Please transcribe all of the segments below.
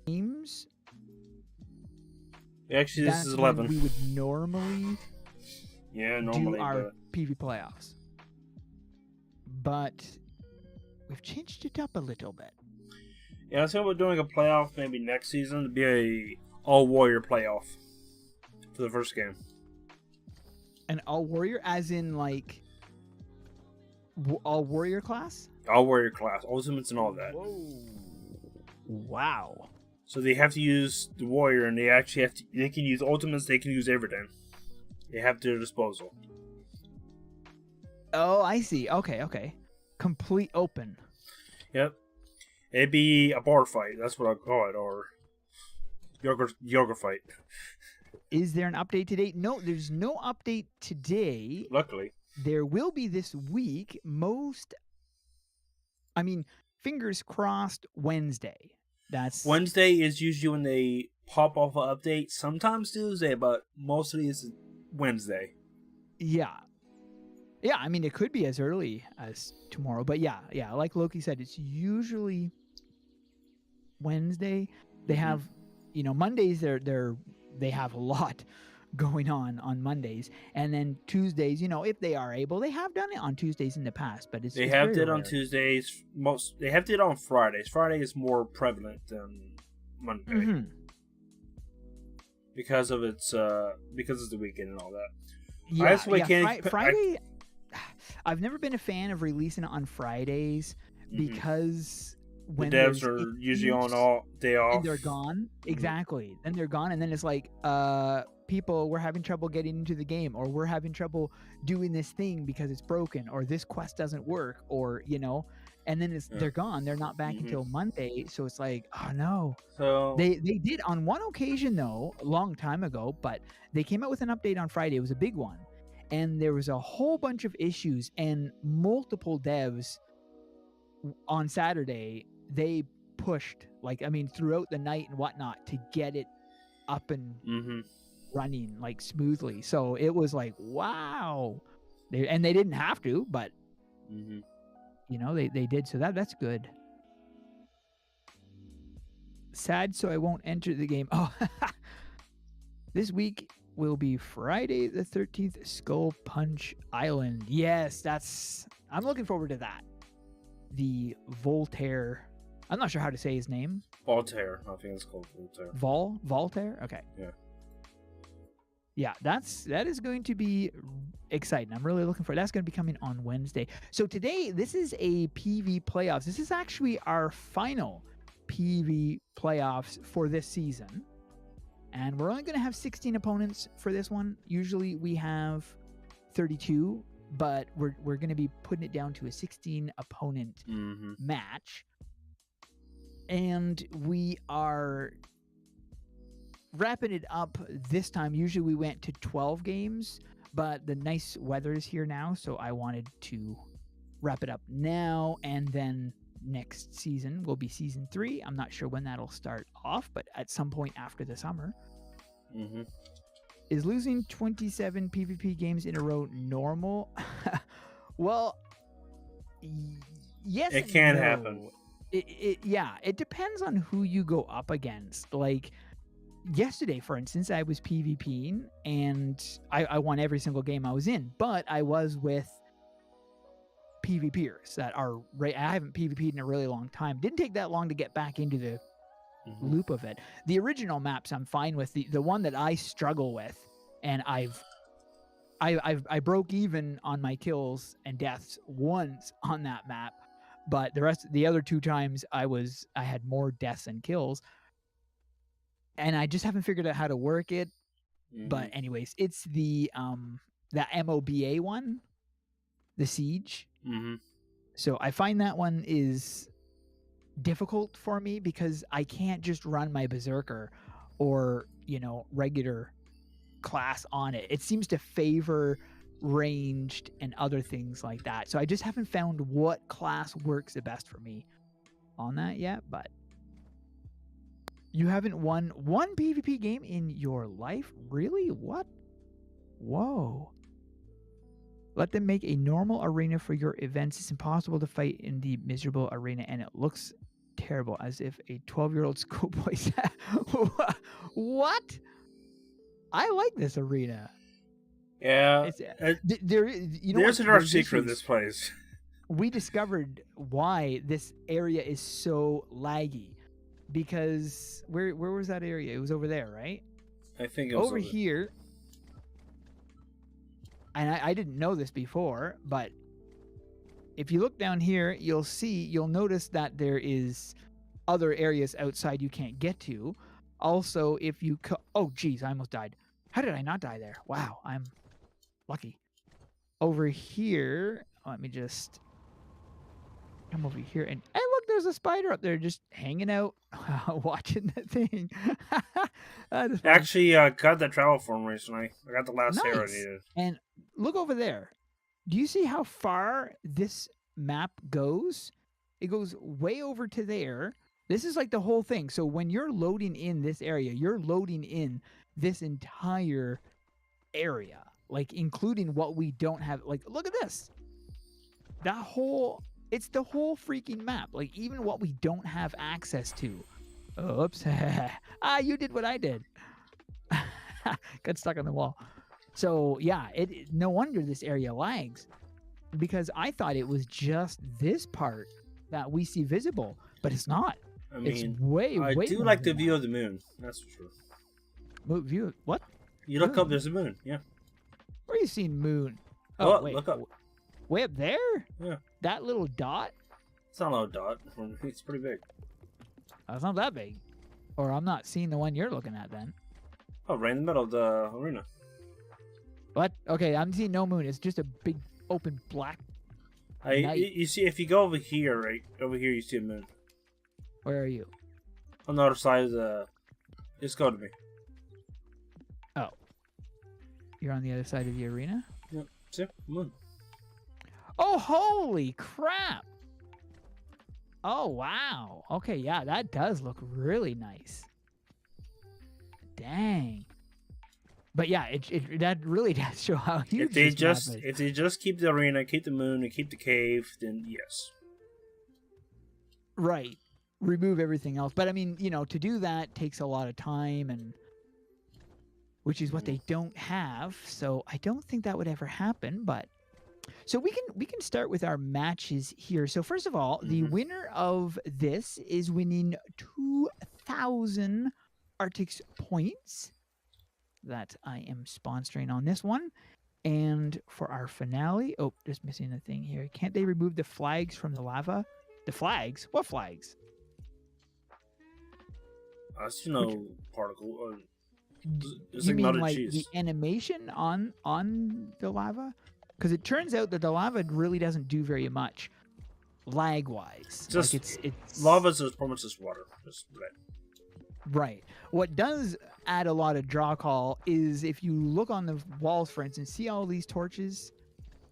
Games. Actually, this is 11. We would normally normally do our PV playoffs, but we've changed it up a little bit. Yeah, so we're doing a playoff maybe next season to be a all-warrior playoff for the first game. An all-warrior, as in like all-warrior class? All-warrior class, ultimates and all that. Whoa. Wow. So they have to use the warrior, and they actually have to. They can use ultimates. They can use everything. They have to their disposal. Oh, I see. Okay. Complete open. Yep. It'd be a bar fight. That's what I call it, or yoga fight. Is there an update today? No, there's no update today. Luckily, there will be this week. Fingers crossed. Wednesday. Wednesday is usually when they pop off an update. Sometimes Tuesday, but mostly it's Wednesday. Yeah. It could be as early as tomorrow, but yeah. Like Loki said, it's usually Wednesday. They have, Mondays. They have a lot going on Mondays, and then Tuesdays. If they are able, they have done it on Tuesdays in the past, but they have did on Tuesdays. They have did on Fridays. Friday is more prevalent than Monday because of it's the weekend and all that. Friday. I've never been a fan of releasing it on Fridays because when the devs are usually on all day off, and they're gone. Exactly. Then they're gone, and then it's like, people, we're having trouble getting into the game, or we're having trouble doing this thing because it's broken, or this quest doesn't work, or and then they're gone. They're not back until Monday. So it's like, oh no. So they did on one occasion though, a long time ago, but they came out with an update on Friday. It was a big one, and there was a whole bunch of issues, and multiple devs on Saturday, they pushed throughout the night and whatnot to get it up and running like smoothly. So it was like, wow. They didn't have to, but they did. So that's good. Sad, so I won't enter the game. Oh, this week will be Friday the 13th, Skull Punch Island. Yes, I'm looking forward to that. The Voltaire. I'm not sure how to say his name. Voltaire. I think it's called Voltaire. Voltaire? Okay. Yeah. Yeah, that is going to be exciting. I'm really looking for it. That's going to be coming on Wednesday. So today, this is a PV playoffs. This is actually our final PV playoffs for this season. And we're only going to have 16 opponents for this one. Usually we have 32, but we're going to be putting it down to a 16 opponent match. And we are wrapping it up this time. Usually we went to 12 games, but the nice weather is here now, so I wanted to wrap it up now, and then next season will be season 3. I'm not sure when that'll start off, but at some point after the summer. Is losing 27 PvP games in a row normal? Well, yes, it can happen. It depends on who you go up against. Like yesterday, for instance, I was PvPing and I won every single game I was in, but I was with PvPers that are. I haven't PvP'd in a really long time. Didn't take that long to get back into the loop of it. The original maps I'm fine with. The one that I struggle with, and I broke even on my kills and deaths once on that map, but the other 2 times I had more deaths and kills, and I just haven't figured out how to work it. But anyways, it's the MOBA one, the Siege. So I find that one is difficult for me because I can't just run my Berserker or, regular class on it. It seems to favor ranged and other things like that. So I just haven't found what class works the best for me on that yet. But you haven't won one PvP game in your life? Really? What? Whoa. Let them make a normal arena for your events. It's impossible to fight in the miserable arena, and it looks terrible, as if a 12-year-old schoolboy said. What? I like this arena. Yeah. There's a dark secret of this place. We discovered why this area is so laggy. Because where was that area? It was over there, right? I think it was over here. And I didn't know this before, but if you look down here, you'll notice that there is other areas outside you can't get to. Also, if you oh geez, I almost died. How did I not die there? Wow, I'm lucky. Over here, let me just come over here and look, there's a spider up there just hanging out, watching the thing. Actually, got that travel form recently. I got the last hair I needed. And look over there. Do you see how far this map goes? It goes way over to there. This is like the whole thing. So when you're loading in this area, you're loading in this entire area, like including what we don't have. Like, look at this. It's the whole freaking map. Like, even what we don't have access to. Oops. You did what I did. Got stuck on the wall. So, yeah, no wonder this area lags. Because I thought it was just this part that we see visible. But it's not. I mean, it's way I do like the view of the moon. That's for sure. View? What? You look up, there's a moon. Yeah. Where are you seeing moon? Oh, wait. Look up. Way up there? Yeah. That little dot? It's not a little dot. It's pretty big. It's not that big. Or I'm not seeing the one you're looking at then. Oh, right in the middle of the arena. What? Okay, I'm seeing no moon. It's just a big open black night. You see, if you go over here, right? Over here you see a moon. Where are you? On the other side of the... Just go to me. Oh. You're on the other side of the arena? Yep. See? Moon. Oh, holy crap! Oh, wow. Okay, yeah, that does look really nice. Dang. But yeah, that really does show how huge if they just keep the arena, keep the moon, and keep the cave, then yes. Right. Remove everything else. But I mean, to do that takes a lot of time, and which is what they don't have. So I don't think that would ever happen, but so we can start with our matches here. So first of all, the winner of this is winning 2,000 Arctics points that I am sponsoring on this one. And for our finale, oh, just missing a thing here. Can't they remove the flags from the lava? The flags? What flags? Particle. You mean like cheese. The animation on the lava? Because it turns out that the lava really doesn't do very much lag-wise. Just it's lava's as much as water. Just red. Right. What does add a lot of draw call is if you look on the walls, for instance, see all these torches?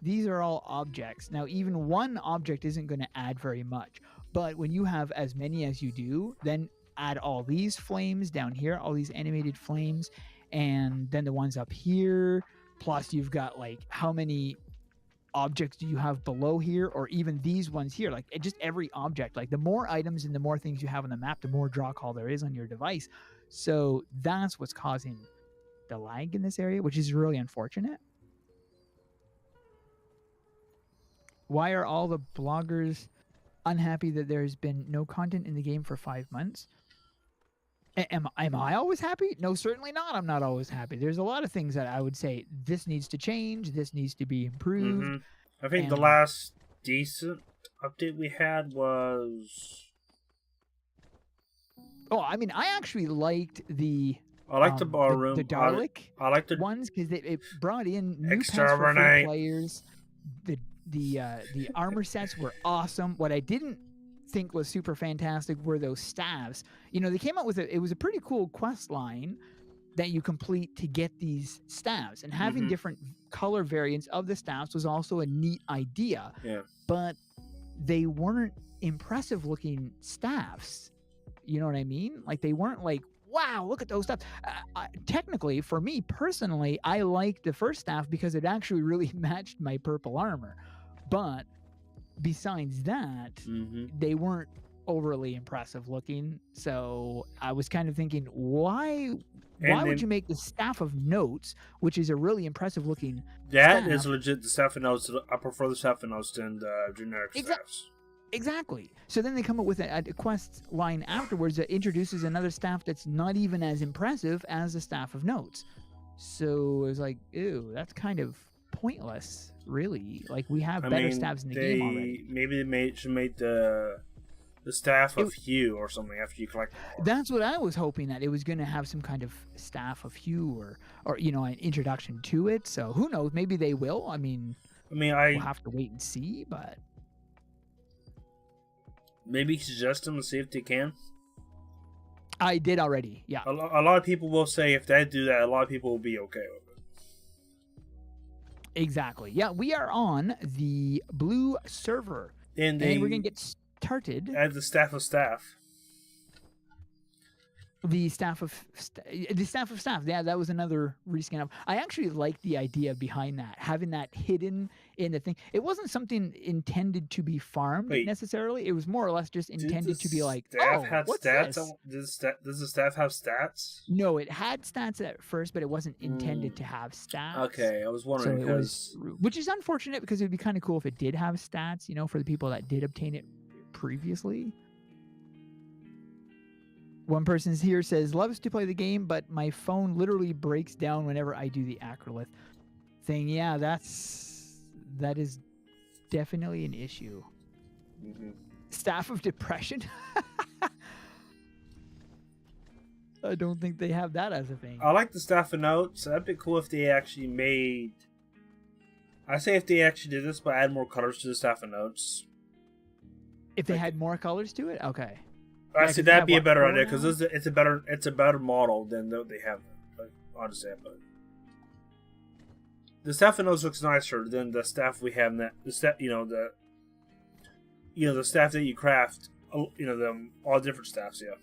These are all objects. Now, even one object isn't going to add very much. But when you have as many as you do, then add all these flames down here, all these animated flames, and then the ones up here. Plus, you've got like how many objects do you have below here, or even these ones here? Like just every object. Like the more items and the more things you have on the map, the more draw call there is on your device. So that's what's causing the lag in this area, which is really unfortunate. Why are all the bloggers unhappy that there's been no content in the game for 5 months? Am I always happy? No, certainly not. I'm not always happy. There's a lot of things that I would say this needs to change. This needs to be improved. I think the And last decent update we had was. oh, I mean, I actually liked the I like the ballroom. the Dalek I like the ones because it brought in new pets for free Exterminate. players. The armor sets were awesome. What I didn't think was super fantastic were those staves. You know, they came out with it was a pretty cool quest line that you complete to get these staves, and having different color variants of the staves was also a neat idea. Yeah. But they weren't impressive looking staffs. You know what I mean? Like they weren't like, wow, look at those stuff. Technically, for me personally, I liked the first staff because it actually really matched my purple armor. But besides that, they weren't overly impressive looking. So I was kind of thinking, why would you make the Staff of Notes, which is a really impressive looking That staff? is legit the Staff of Notes. I prefer the Staff of Notes than the generic staffs. Exactly. So then they come up with a quest line afterwards that introduces another staff that's not even as impressive as the Staff of Notes. So it was like, ew, that's kind of pointless, really. Like we have better staffs in the game already. Maybe they should make the Staff of Hue or something after you collect them. That's what I was hoping, that it was going to have some kind of Staff of Hue or you know, an introduction to it. So who knows? Maybe they will. I mean, we'll have to wait and see, but. Maybe suggest them and see if they can. I did already, yeah. A lot of people will say if they do that, a lot of people will be okay with it. Exactly. Yeah, we are on the blue server. And we're going to get started. As the Staff of Staff. The staff of staff. Yeah, that was another reskin of. I actually like the idea behind that, having that hidden in the thing. It wasn't something intended to be farmed necessarily. It was more or less just intended to be like, oh, what's stats? this? Does the staff have stats? No, it had stats at first, but it wasn't intended to have stats. Okay, I was wondering which is unfortunate because it would be kind of cool if it did have stats, you know, for the people that did obtain it previously. One person here says, loves to play the game, but my phone literally breaks down whenever I do the acrolith thing. Yeah, that is definitely an issue. Staff of Depression? I don't think they have that as a thing. I like the Staff of Notes. That'd be cool if they actually made... I say if they actually did this, but add more colors to the Staff of Notes. If they had more colors to it? Okay. Actually, that'd be a better idea because it's a better model than they have. Honestly, but the Staff of Notes looks nicer than the staff we have. The staff that you craft. You know, them all different staffs. Yeah.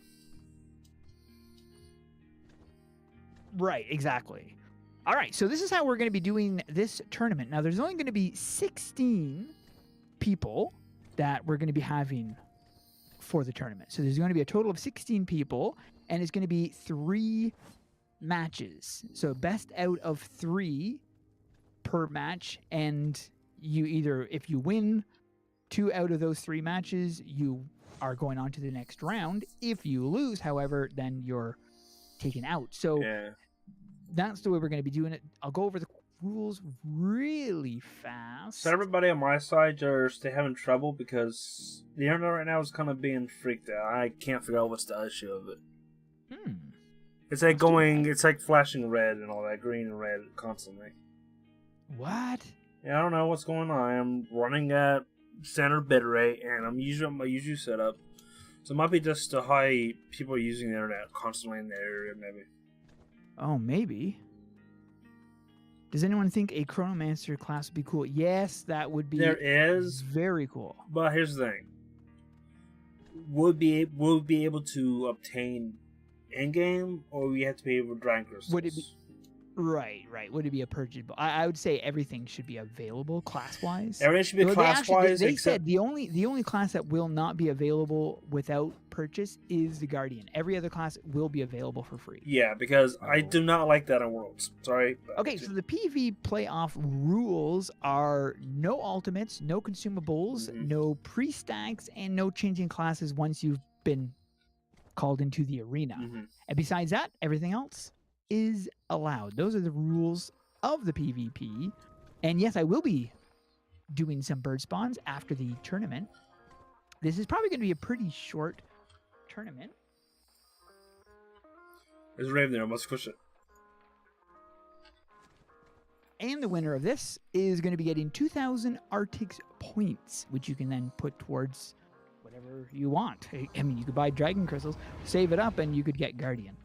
Right. Exactly. All right. So this is how we're going to be doing this tournament. Now, there's only going to be 16 people that we're going to be having for the tournament. So there's going to be a total of 16 people, and it's going to be 3 matches. So best out of 3 per match, and you either, if you win 2 out of those 3 matches, you are going on to the next round. If you lose, however, then you're taken out. So that's the way we're going to be doing it. I'll go over the rules really fast. So everybody on my side just they having trouble because the internet right now is kind of being freaked out. I can't figure out what's the issue of it. It's like it's like flashing red and all that, green and red constantly. What? Yeah, I don't know what's going on. I'm running at standard bitrate and I'm using my usual setup. So it might be just the high people using the internet constantly in the area, maybe. Oh, maybe. Does anyone think a Chronomancer class would be cool? Yes, that would be. There is very cool. But here's the thing: would we be able to obtain in game, or we have to be able to grind crystals? Would it be? Right. Would it be a purchasable? I would say everything should be available class-wise. Everything should be Well, class-wise, they except... said the only class that will not be available without purchase is the Guardian. Every other class will be available for free. Yeah, because I do not like that on Worlds. Sorry. Okay, so the PvP playoff rules are no ultimates, no consumables, no pre-stacks, and no changing classes once you've been called into the arena. And besides that, everything else is allowed. Those are the rules of the PvP. And yes, I will be doing some bird spawns after the tournament. This is probably going to be a pretty short tournament. There's Raven there. I must push it. And the winner of this is going to be getting 2,000 Arctic points, which you can then put towards whatever you want. I mean, you could buy Dragon Crystals, save it up, and you could get Guardian.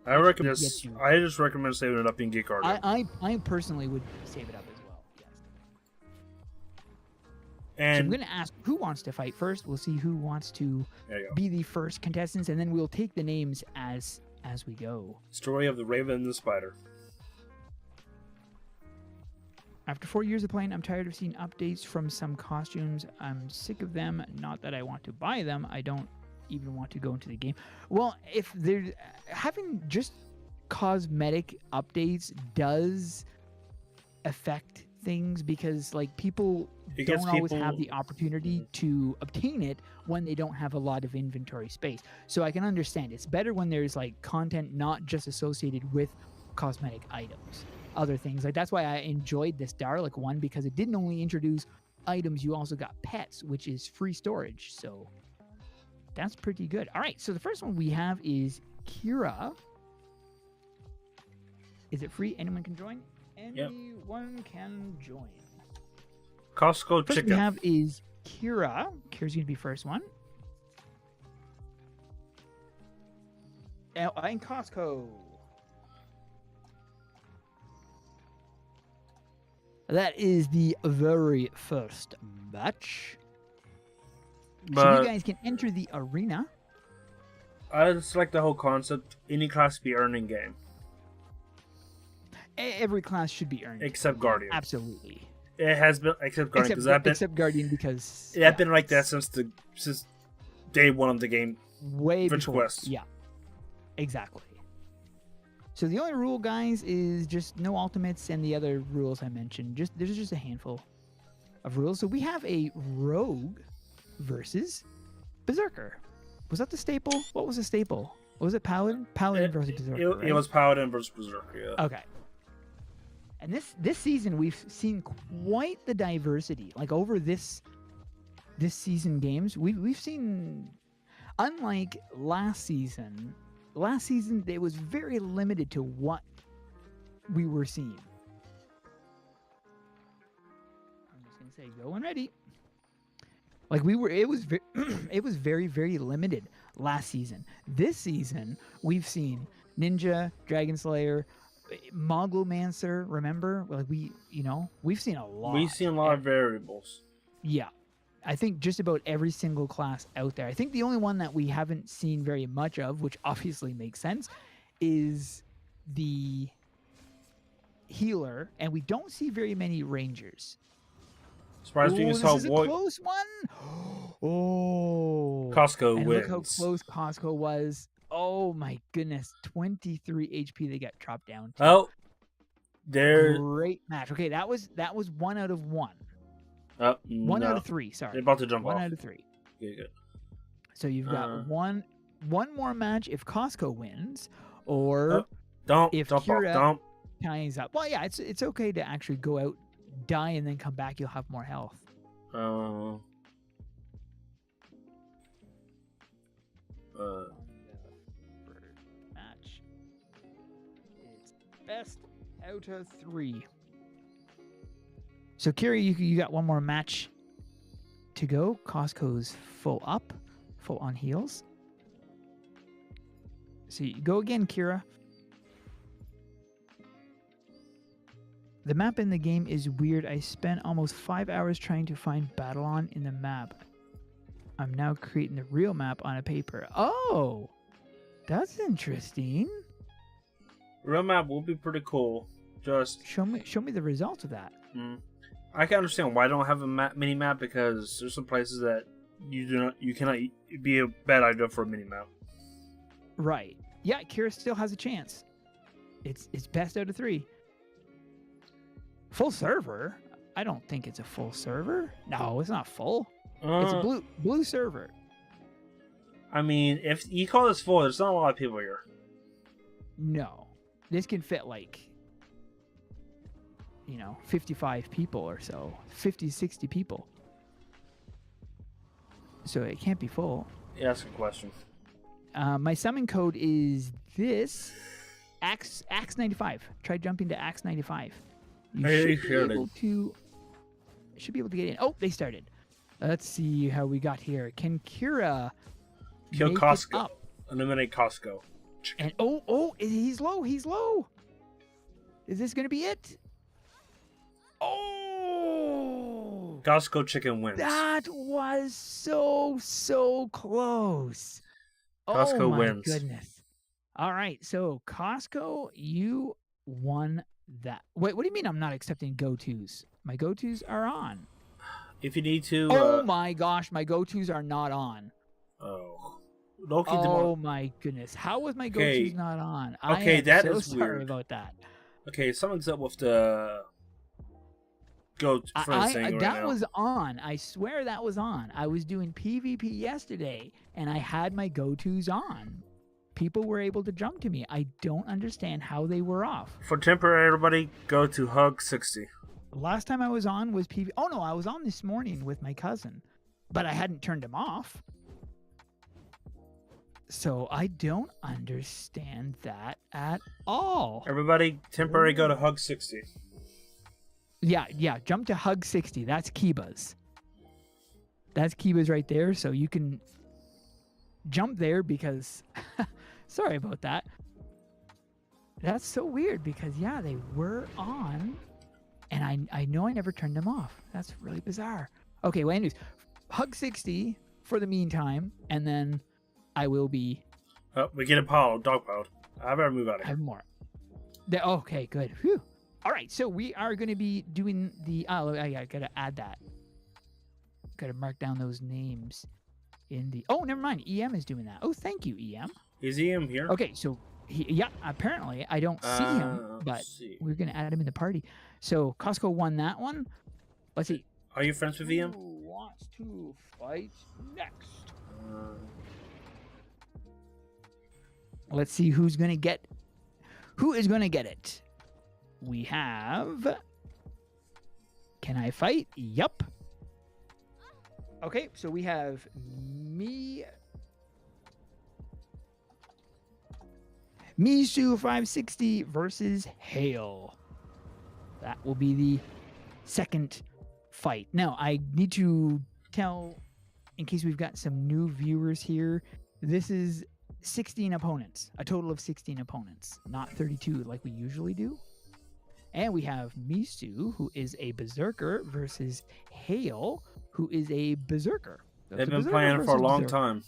I just recommend saving it up and get Guardian. I personally would save it up as well. Yes. And so I'm going to ask who wants to fight first. We'll see who wants to be the first contestants, and then we'll take the names as we go. Story of the Raven and the Spider. After 4 years of playing, I'm tired of seeing updates from some costumes. I'm sick of them. Not that I want to buy them. I don't even want to go into the game. Well, if they're having just cosmetic updates does affect things, because like people don't always have the opportunity to obtain it when they don't have a lot of inventory space. So I can understand it's better when there's like content not just associated with cosmetic items, other things. Like that's why I enjoyed this Dalek one, because it didn't only introduce items, you also got pets, which is free storage. So that's pretty good. All right, so the first one we have is Kira. Is it free? Anyone can join? Anyone can join. Costco first chicken. We have is Kira. Kira's going to be first one. And Costco. That is the very first match. So you guys can enter the arena. I just like the whole concept. Any class be earning game. Every class should be earning. Except Guardian. Absolutely. It has been except Guardian except Guardian because it's been like that since day one of the game. Way before. AdventureQuest. Yeah. Exactly. So the only rule, guys, is just no ultimates, and the other rules I mentioned. There's just a handful of rules. So we have a rogue versus berserker. Was that the staple? What was the staple? Was it paladin? Paladin versus berserker. Right? It was paladin versus berserker. Yeah. Okay. And this season we've seen quite the diversity. Like over this season games, we've seen, unlike last season. Last season, it was very limited to what we were seeing. I'm just gonna say, go when ready. Like it was very, very limited last season. This season, we've seen Ninja, Dragon Slayer, Moglomancer. Remember, like we've seen a lot. We've seen a lot of variables. Yeah. I think just about every single class out there. I think the only one that we haven't seen very much of, which obviously makes sense, is the healer, and we don't see very many rangers. Surprised you saw this is a close one. Oh, Costco and wins. Look how close Costco was. Oh my goodness, 23 HP they got chopped down to. Oh, there. Great match. Okay, that was 1 out of 1. One out of 3, sorry. They're about to jump off. 1 out of 3. Yeah, good. So you've got one more match if Costco wins, or if jump Kira off. ties up. Well, yeah, it's okay to actually go out, die, and then come back. You'll have more health. Match. It's best out of 3. So, Kira, you got one more match to go. Costco's full on heals. So, you go again, Kira. The map in the game is weird. I spent almost 5 hours trying to find Battlon in the map. I'm now creating the real map on a paper. Oh, that's interesting. Real map will be pretty cool. Just show me the results of that. I can understand why I don't have a mini map, because there's some places that you cannot be a bad idea for a mini map. Right. Yeah, Kira still has a chance. It's best out of 3. Full server? I don't think it's a full server. No, it's not full. It's a blue server. I mean, if you call this full, there's not a lot of people here. No. This can fit 55 people or so. 50, 60 people. So it can't be full. Yeah, that's a good question. My summon code is this. Axe95. Try jumping to Axe95. You should be able to get in. Oh, they started. Let's see how we got here. Can Kira kill Costco? Eliminate Costco. And he's low. He's low. Is this gonna be it? Oh, Costco chicken wins. That was so close. Costco wins. Goodness. All right, so Costco, you won that. Wait, what do you mean I'm not accepting go-tos? My go-tos are on. If you need to... Oh my gosh, my go-tos are not on. Oh. Oh my goodness. How was my go-tos not on? Okay, that is sorry weird. about that. Okay, something's up with the... That was on. I swear that was on. I was doing PvP yesterday, and I had my go-tos on. People were able to jump to me. I don't understand how they were off. For temporary, everybody, go to Hug 60. Last time I was on was PvP. Oh, no, I was on this morning with my cousin, but I hadn't turned him off. So I don't understand that at all. Everybody, temporary, go to Hug 60. Yeah, jump to Hug 60. That's Kiba's. That's Kiba's right there, so you can jump there because... Sorry about that. That's so weird because, yeah, they were on, and I know I never turned them off. That's really bizarre. Okay, well, anyways, Hug 60 for the meantime, and then I will be... Oh, we get a dog piled. I better move out of here. I have more. Okay, good. Whew. All right, so we are going to be doing the... Oh, I got to add that. Got to mark down those names in the... Oh, never mind. EM is doing that. Oh, thank you, EM. Is EM here? Okay, so... Yeah, apparently. I don't see him, but we're going to add him in the party. So, Costco won that one. Let's see. Are you friends with EM? Who wants to fight next? Let's see who's going to get... Who is going to get it? We have... Can I fight? Yup. Okay, so we have Misu 560 versus Hale. That will be the second fight. Now, I need to tell, in case we've got some new viewers here, this is 16 opponents, a total of 16 opponents, not 32 like we usually do. And we have Misu, who is a berserker, versus Hale, who is a berserker. They've been playing for a long time.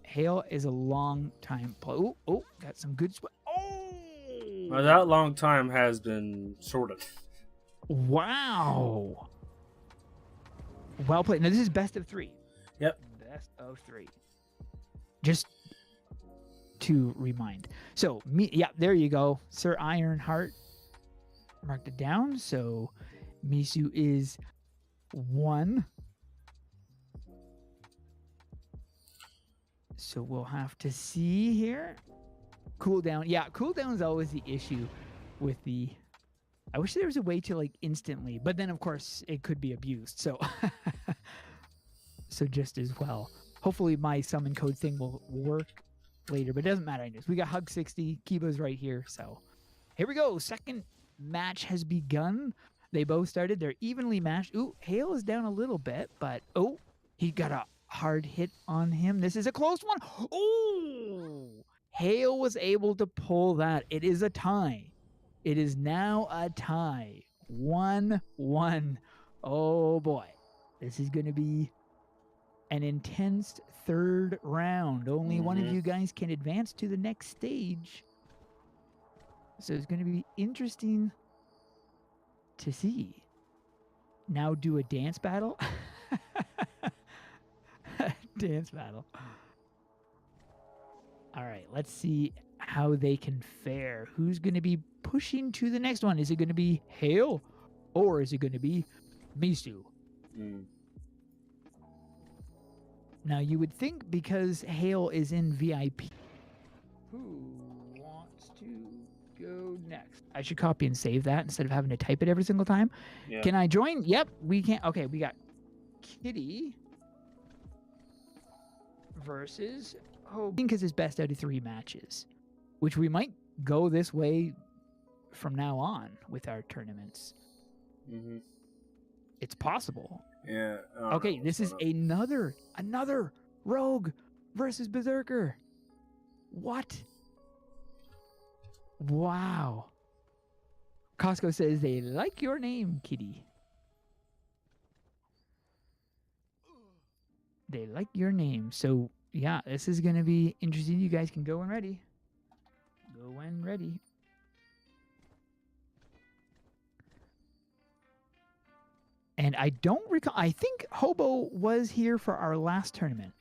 Hale is a long time player. Oh, got some good sweat. Oh! Well, that long time has been sorted. Wow. Well played. Now, this is best of 3. Yep. Best of 3. Just to remind. So, yeah, there you go. Sir Ironheart marked it down. So, Misu is 1. So we'll have to see here. Cooldown. Yeah, cooldown is always the issue with the... I wish there was a way to, like, instantly. But then, of course, it could be abused. So, so just as well. Hopefully my summon code thing will work later. But it doesn't matter. We got Hug 60. Kiba's right here. So here we go. Second match has begun. They both started. They're evenly matched. Ooh, Hale is down a little bit. But, oh, he got a hard hit on him. This is a close one. Oh, Hale was able to pull that. It is a tie. It is now a tie. 1-1. Oh boy, this is going to be an intense third round. Only one of you guys can advance to the next stage. So it's going to be interesting to see. Now do a dance battle. Dance battle. All right, let's see how they can fare. Who's going to be pushing to the next one? Is it going to be Hale or is it going to be Misu? Now, you would think because Hale is in VIP. Who wants to go next? I should copy and save that instead of having to type it every single time. Yeah. Can I join? Yep, we can. Okay, we got Kitty versus Hobo. Because it's best out of 3 matches, which we might go this way from now on with our tournaments. It's possible. Yeah. Okay, this is another Rogue versus Berserker. What? Wow. Costco says they like your name, Kitty. They like your name. So, yeah, this is going to be interesting. You guys can go when ready. Go when ready. And I don't recall. I think Hobo was here for our last tournament.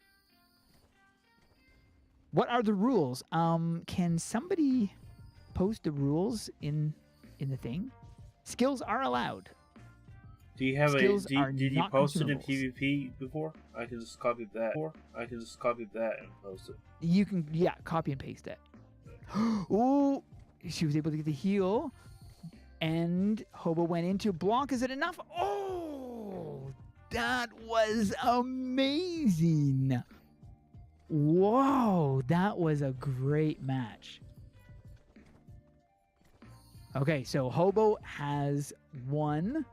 What are the rules? Can somebody post the rules in the thing? Skills are allowed. Do you have did you post it in PvP before? I can just copy that. And post it. You can, yeah, copy and paste it. Ooh, she was able to get the heal. And Hobo went into block. Is it enough? Oh, that was amazing. Whoa, that was a great match. Okay, so Hobo has one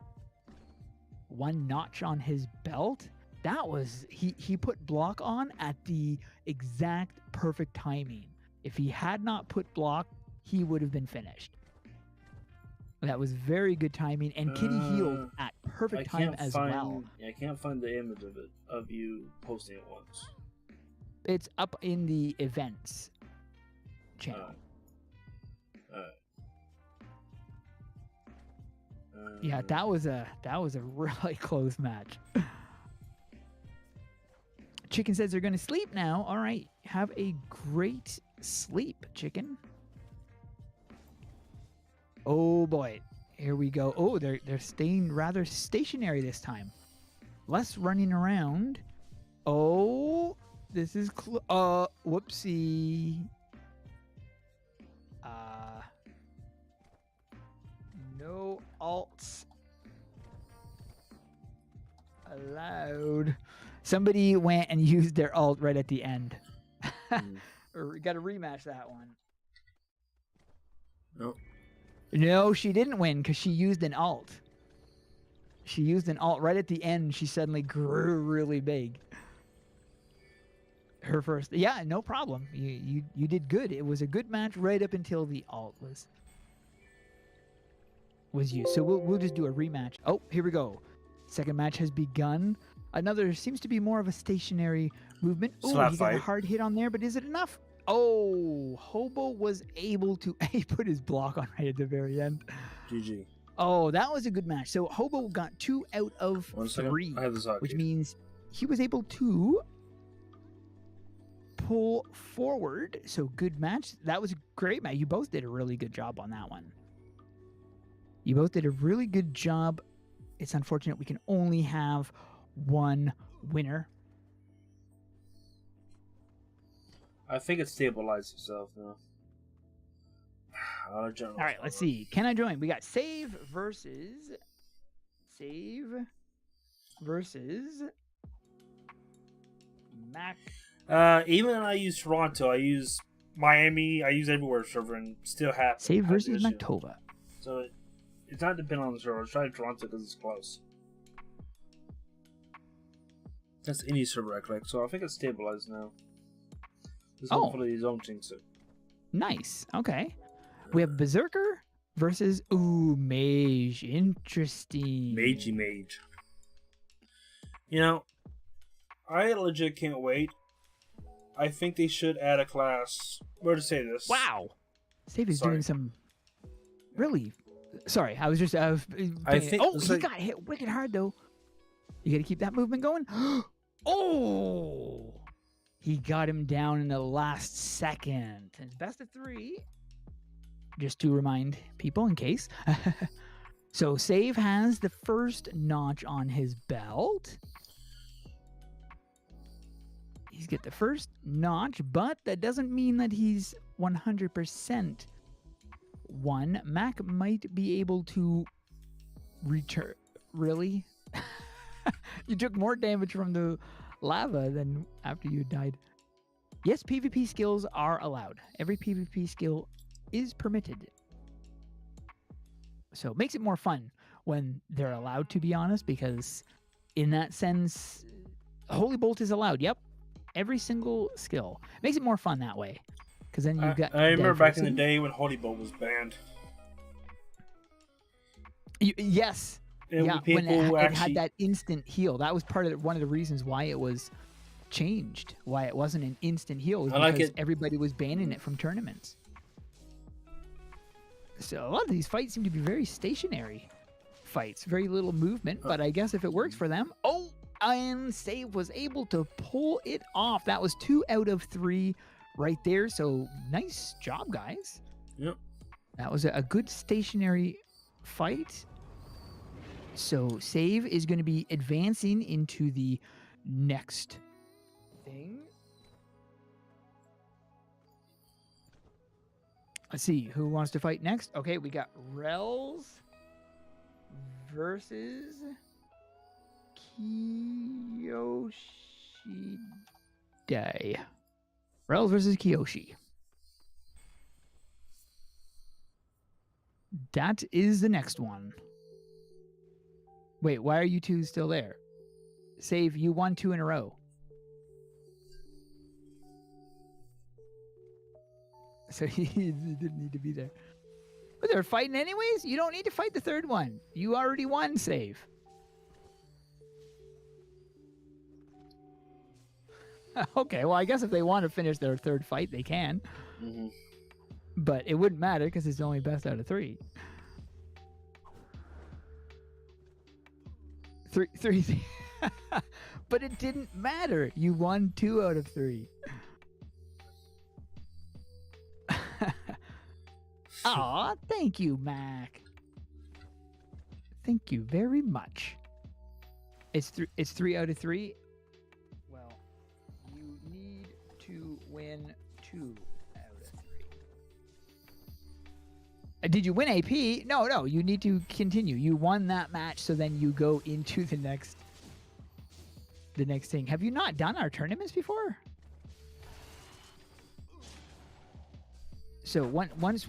notch on his belt. That was, he put block on at the exact perfect timing. If he had not put block, he would have been finished. That was very good timing, and Kitty healed at perfect time as well. I can't find the image of it, of you posting it once. It's up in the events channel. Yeah, that was a really close match. Chicken says they're going to sleep now. All right, have a great sleep, Chicken. Oh boy, here we go. Oh, they're staying rather stationary this time. Less running around. Oh, this is whoopsie. No alts allowed. Somebody went and used their alt right at the end. Or got to rematch that one. Nope. No, she didn't win because she used an alt. She used an alt right at the end. She suddenly grew really big. Her first, yeah, no problem. You did good. It was a good match right up until the alt was used. So we'll just do a rematch. Oh, here we go. Second match has begun. Another seems to be more of a stationary movement. Oh, he got a hard hit on there, but is it enough? Oh, Hobo was able to put his block on right at the very end. GG. Oh, that was a good match. So Hobo got 2 out of 3, which means he was able to pull forward. So good match. That was a great match. You both did a really good job on that one. You both did a really good job. It's unfortunate we can only have one winner. I think it stabilized itself now. All right, let's see. Can I join? We got Save versus Mac. Even when I use Toronto, I use Miami, I use everywhere server, and still have Save versus Mactova. So it's not dependent on the server. I tried Toronto because it's close. That's any server I click, so I think it's stabilized now. Hopefully you don't jinx it. Nice. Okay. We have Berserker versus Mage. Interesting. Mage. You know, I legit can't wait. I think they should add a class. Where to say this? Wow. Save is doing some Really? Sorry, I was just. I think. Oh, he got hit wicked hard though. You got to keep that movement going. Oh, he got him down in the last second. And it's best of 3. Just to remind people in case. So Save has the first notch on his belt. He's got the first notch, but that doesn't mean that he's 100% won. Mac might be able to return. Really? You took more damage from the lava than after you died. Yes, PvP skills are allowed. Every PvP skill is permitted. So it makes it more fun when they're allowed, to be honest, because in that sense, Holy Bolt is allowed. Yep. Every single skill. Makes it more fun that way. Because then you got. I remember back in the day when Holy Bolt was banned. Yes. Yeah, when it had that instant heal. That was one of the reasons why it was changed. Why it wasn't an instant heal. Was because everybody was banning it from tournaments. So a lot of these fights seem to be very stationary fights. Very little movement. But I guess if it works for them. Oh! And Save was able to pull it off. That was 2 out of 3 right there. So nice job, guys. Yep. That was a good stationary fight. So Save is going to be advancing into the next thing. Let's see who wants to fight next. Okay, we got Rels versus Kiyoshi Day. Rels versus Kiyoshi. That is the next one. Wait, why are you two still there? Save, you won 2 in a row. So he didn't need to be there. But they're fighting anyways? You don't need to fight the third one. You already won, Save. Okay, well, I guess if they want to finish their third fight, they can. Mm-hmm. But it wouldn't matter because it's only best out of 3. Three. But it didn't matter. You won 2 out of 3. Aw, thank you, Mac. Thank you very much. It's 3 out of 3. Well, you need to win 2 out of 3. Did you win AP? No, you need to continue. You won that match, so then you go into the next thing. Have you not done our tournaments before? So once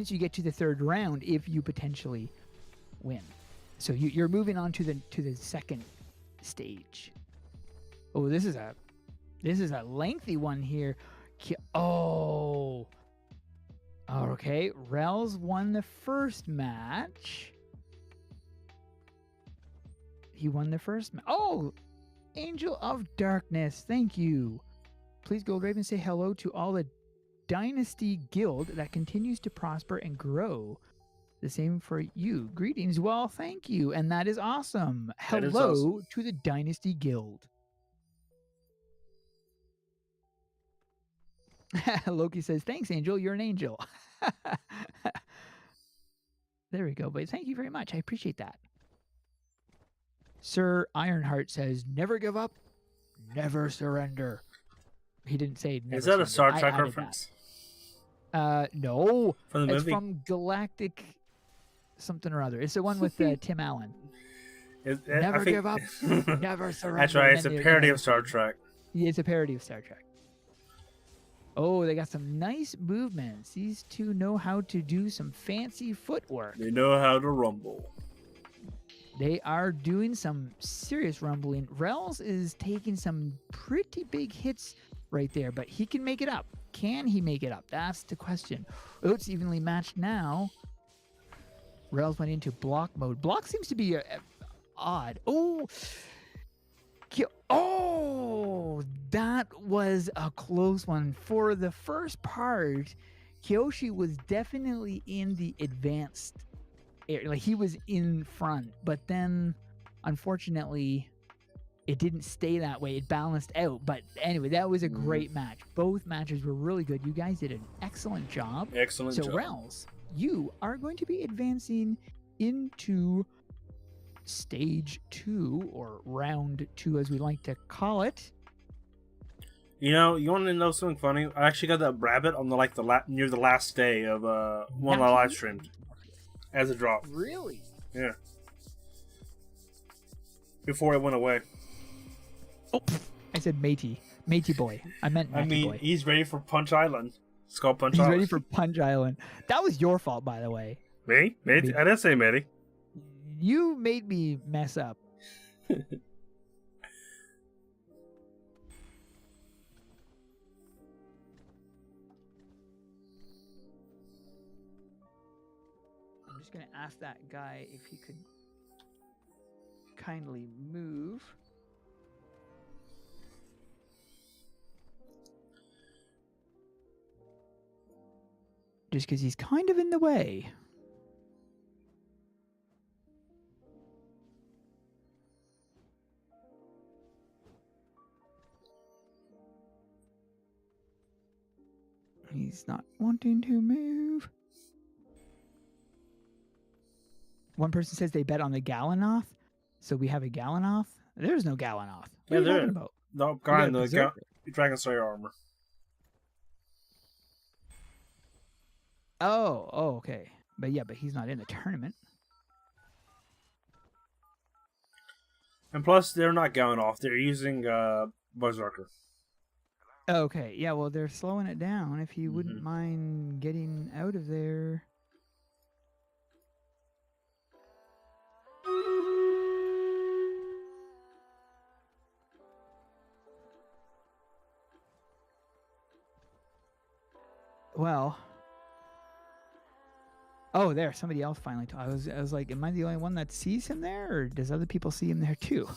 you get to the third round, if you potentially win, so you're moving on to the second stage. Oh, this is a lengthy one here. Oh, okay. Rels won the first match. He won the first match. Oh, Angel of Darkness, thank you. Please, GoldRaven, say hello to all the Dynasty Guild that continues to prosper and grow. The same for you. Greetings. Well, thank you. And that is awesome. Hello to the Dynasty Guild. Loki says, thanks, Angel. You're an angel. There we go. But thank you very much. I appreciate that. Sir Ironheart says, never give up, never surrender. He didn't say never. Is that a Star Trek reference? No. From the movie? It's from Galactic something or other. It's the one with Tim Allen. Never give up, never surrender. That's right. It's a parody of Star Trek. Yeah, it's a parody of Star Trek. Oh, they got some nice movements. These two know how to do some fancy footwork. They know how to rumble. They are doing some serious rumbling. Rels is taking some pretty big hits right there, but he can make it up. Can he make it up? That's the question. Oh, it's evenly matched now. Rels went into block mode. Block seems to be odd. Oh, that was a close one. For the first part, Kyoshi was definitely in the advanced area. Like, he was in front, but then unfortunately it didn't stay that way. It balanced out. But anyway, that was a great match. Both matches were really good. You guys did an excellent job. Excellent job. So, Rels, you are going to be advancing into stage 2, or round 2 as we like to call it. You know, you want to know something funny? I actually got that rabbit on near the last day of one I live streamed as a drop. Really? Yeah. Before it went away. Oh, I said matey boy. I meant matey boy. He's ready for Punch Island. It's called Punch Island. He's ready for Punch Island. That was your fault, by the way. Me? Matey? I didn't say matey. You made me mess up. I'm just going to ask that guy if he could kindly move. Just because he's kind of in the way. He's not wanting to move. One person says they bet on the Galanoth, so we have a Galanoth. There's no Galanoth. What are you talking about? No, guy in the Dragon Slayer armor. Oh, okay. But he's not in the tournament. And plus, they're not going off. They're using Berserker. Okay, yeah, well, they're slowing it down. If you wouldn't mind getting out of there. Well. Oh, there, somebody else finally. I was like, am I the only one that sees him there, or does other people see him there too?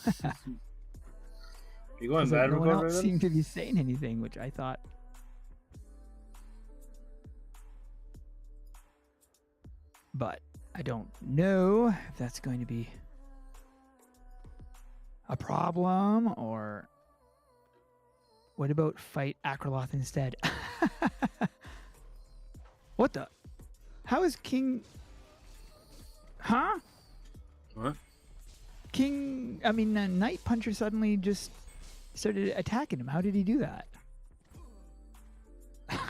You going bad? No one else seemed to be saying anything, which I thought. But I don't know if that's going to be a problem, or what about fight Akraloth instead? What the? How is King... Huh? What? Night Puncher suddenly just started attacking him. How did he do that?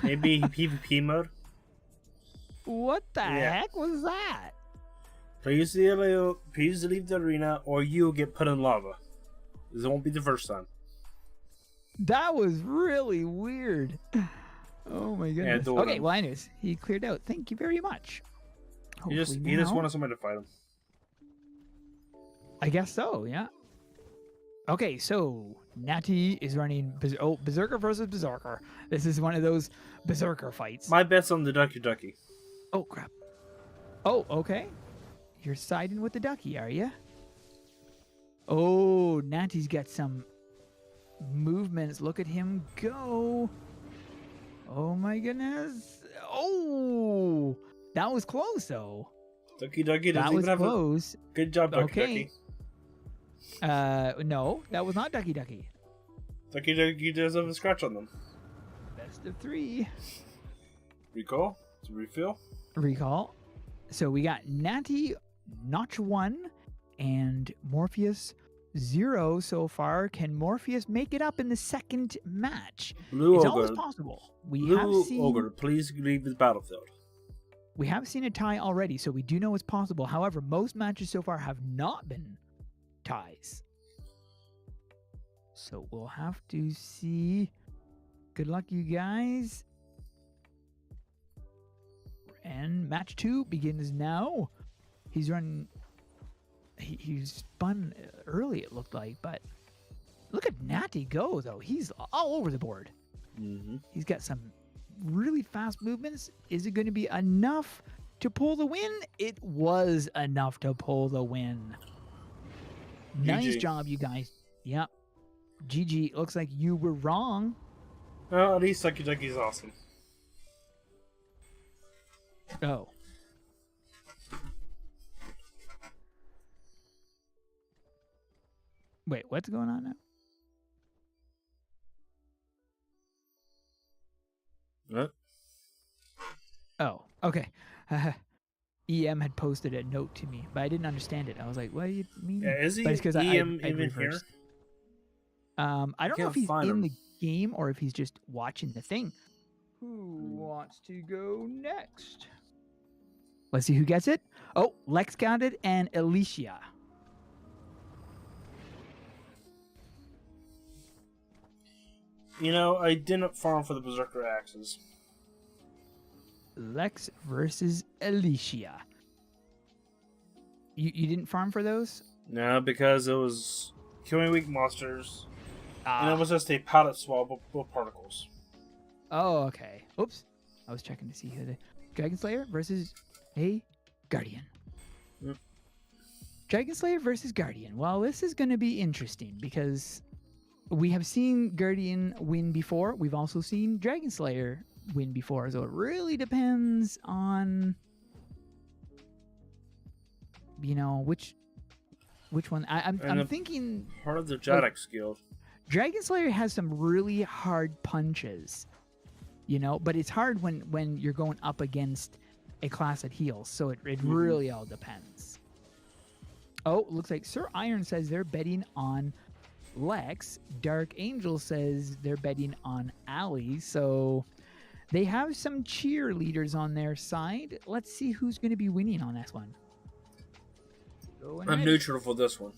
Maybe PvP mode? What the heck was that? Please leave the arena or you'll get put in lava. This won't be the first time. That was really weird. Oh my goodness. Okay, well, anyways, he cleared out. Thank you very much. He just wanted somebody to fight him. I guess so, yeah. Okay, so Natty is running Berserker versus Berserker. This is one of those Berserker fights. My bet's on the Ducky. Oh, crap. Oh, okay. You're siding with the Ducky, are you? Oh, Natty's got some movements. Look at him go. Oh my goodness. Oh, that was close though. Ducky doesn't that was even close. Have a... Good job, Ducky. No, that was not Ducky. Ducky does have a scratch on them. Best of 3. Recall? To refill? Recall. So we got Natty, Notch 1, and Morpheus 0 so far. Can Morpheus make it up in the second match? Blue it's Ogre. always possible. Ogre, please leave the battlefield. We have seen a tie already, so we do know it's possible. However, most matches so far have not been ties. So we'll have to see. Good luck, you guys. And match 2 begins now. He's running... He spun early, it looked like, but look at Natty go, though. He's all over the board. Mm-hmm. He's got some really fast movements. Is it going to be enough to pull the win? It was enough to pull the win. Nice job, you guys. Yep. GG. Looks like you were wrong. Well, at least Ducky Ducky's awesome. Oh. Wait, what's going on now? What? Oh, okay. EM had posted a note to me, but I didn't understand it. I was like, "What do you mean?" Yeah, is But it's because EM I'd even here? reversed. I don't know if can't he's find in him. the game or if he's just watching the thing. Who wants to go next? Let's see who gets it. Oh, Lex got it and Alicia. You know, I didn't farm for the Berserker axes. Lex versus Alicia. You didn't farm for those? No, because it was killing weak monsters, and it Ah. was just a pallet swab with particles. Oh, okay. Oops. I was checking to see who the Dragon Slayer versus a Guardian. Yep. Dragon Slayer versus Guardian. Well, this is going to be interesting because we have seen Guardian win before. We've also seen Dragon Slayer win before. So it really depends on, you know, which one. I'm thinking part of the Jadix Guild. Dragon Slayer has some really hard punches, you know, but it's hard when you're going up against a class that heals. So it really all depends. Oh, looks like Sir Iron says they're betting on Lex. Dark Angel says they're betting on Ali. So they have some cheerleaders on their side. Let's see who's going to be winning on this one. I'm neutral for this one.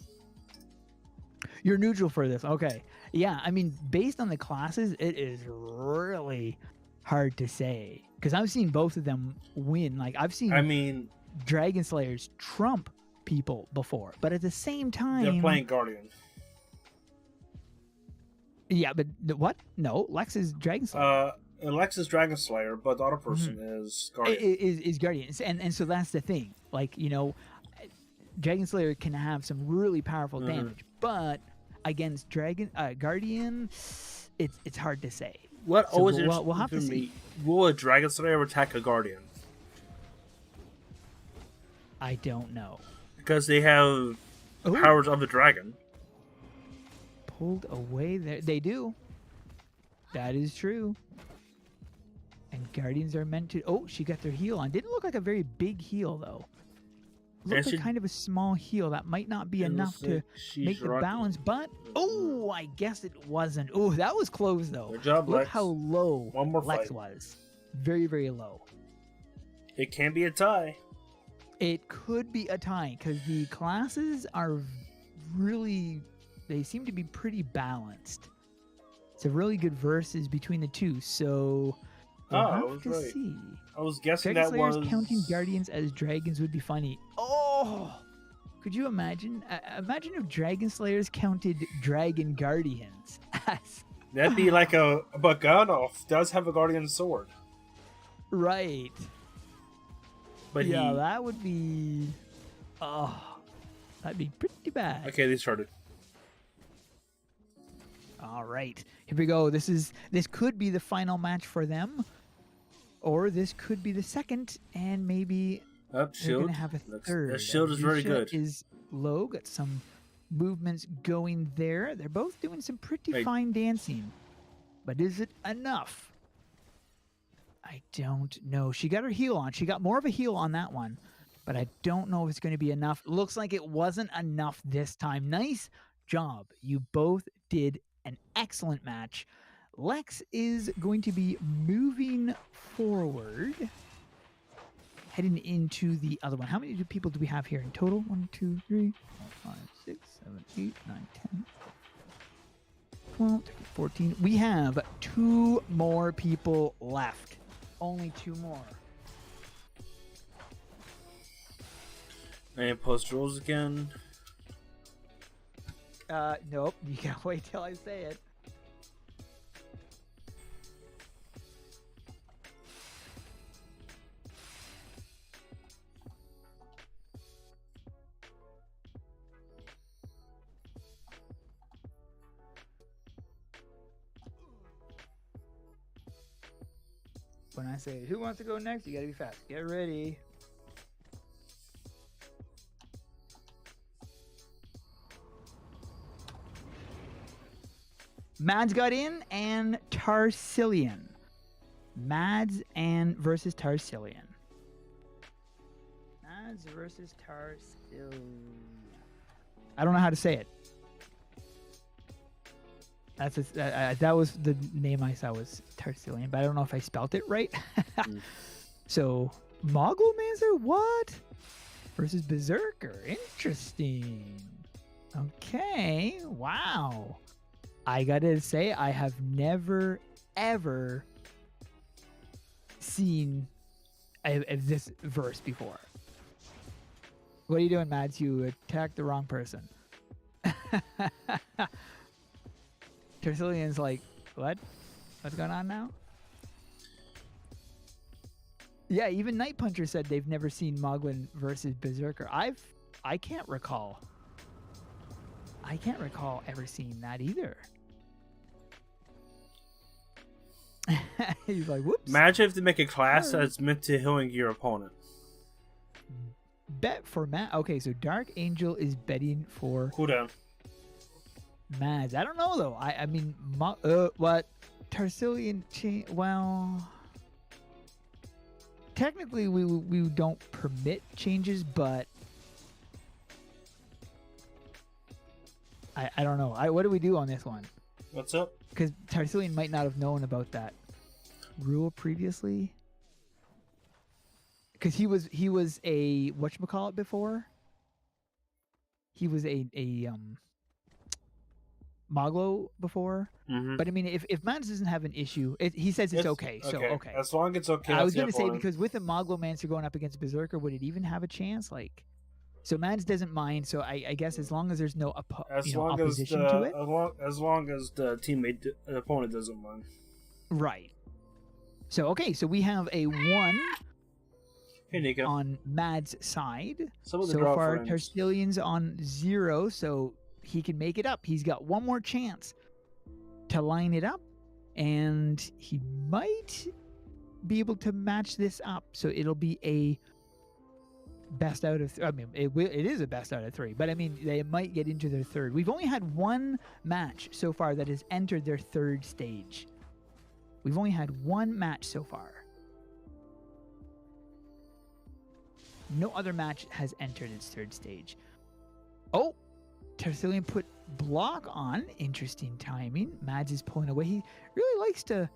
You're neutral for this. Okay. Yeah, I mean, based on the classes, it is really hard to say. Because I've seen both of them win. Like, I've seen Dragon Slayers trump people before. But at the same time... They're playing Guardian. Yeah, but what? No, Lex is Dragon Slayer. Lex is Dragon Slayer, but the other person is Guardian. Is Guardian. And so that's the thing. Like, you know, Dragon Slayer can have some really powerful damage. But against Guardian, it's hard to say. What so always we'll have to see. Will a Dragon Slayer attack a Guardian? I don't know. Because they have powers of the dragon. Pulled away there. They do. That is true. And Guardians are meant to... Oh, she got their heal on. Didn't look like a very big heal, though. Looked like kind of a small heal. That might not be enough to make the balance, but... Oh, I guess it wasn't. Oh, that was close, though. Good job, Look Lex. how low One more Lex fight. was. Very, very low. It can be a tie. It could be a tie, because the classes are really... They seem to be pretty balanced. It's a really good versus between the two, so... We'll have to see. I was guessing Dragon that Slayers was... counting Guardians as dragons would be funny. Oh! Could you imagine? Imagine if Dragon Slayers counted Dragon Guardians. That'd be like a... But Gandalf does have a Guardian sword. Right. But yeah, that would be... Oh, that'd be pretty bad. Okay, they started. All right, here we go. This could be the final match for them, or this could be the second, and maybe they're gonna have a third. The shield is very good. Is low, got some movements going there. They're both doing some pretty fine dancing, but is it enough? I don't know. She got her heal on. She got more of a heal on that one, but I don't know if it's going to be enough. Looks like it wasn't enough this time. Nice job. You both did an excellent match. Lex is going to be moving forward, heading into the other one. How many people do we have here in total? 1, 2, 3, 4, 5, 6, 7, 8, 9, 10, 12, 13, 14. We have 2 more people left. Only 2 more. And post rules again. Nope. You gotta wait till I say it. When I say, who wants to go next? You gotta be fast. Get ready. Mads got in and Tarsilian. Mads and versus Tarsilian. Mads versus Tarsilian. I don't know how to say it. That was the name I saw was Tarsilian, but I don't know if I spelt it right. So, Mogulmancer, what? Versus Berserker. Interesting. Okay. Wow. I gotta say, I have never, ever seen this verse before. What are you doing, Mads? You attacked the wrong person. Tarsilian's like, what? What's going on now? Yeah, even Night Puncher said they've never seen Moglin versus Berserker. I can't recall. I can't recall ever seeing that either. He's like, whoops. Imagine if they make a class that's meant to healing your opponent. Bet for Matt. Okay, so Dark Angel is betting for Cooldown. Mads. I don't know though. I mean, what Tarsilian? Well, technically we don't permit changes, but I don't know. What do we do on this one? What's up? Because Tarsilian might not have known about that rule previously. Because he was a whatchamacallit before. He was a Moglo before. Mm-hmm. But I mean, if Mads doesn't have an issue, he says it's okay. So okay. As long as it's okay. I was going to say, because with a Moglomancer going up against Berserker, would it even have a chance? Like, so Mads doesn't mind. So I guess as long as there's no opposition to it. As long as the opponent doesn't mind. Right. So okay, so we have a 1 on Mads' side. So far, Tarsilian's on 0, so he can make it up. He's got one more chance to line it up, and he might be able to match this up. So it'll be a best out of. I mean, it is a best out of 3, but I mean, they might get into their third. We've only had one match so far that has entered their third stage. We've only had one match so far. No other match has entered its third stage. Oh, Tarsilian put block on. Interesting timing. Mads is pulling away. He really likes to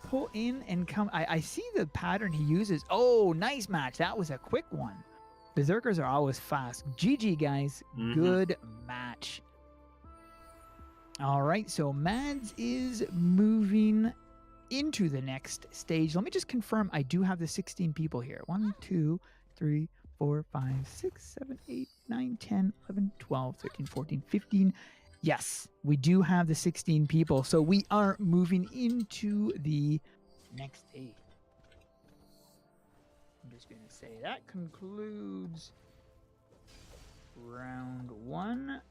pull in and come. I see the pattern he uses. Oh, nice match. That was a quick one. Berserkers are always fast. GG, guys. Mm-hmm. Good match. All right, so Mads is moving into the next stage. Let me just confirm I do have the 16 people here. 1, 2, 3, 4, 5, 6, 7, 8, 9, 10, 11, 12, 13, 14, 15. Yes, we do have the 16 people. So we are moving into the next stage. I'm just going to say that concludes round 1.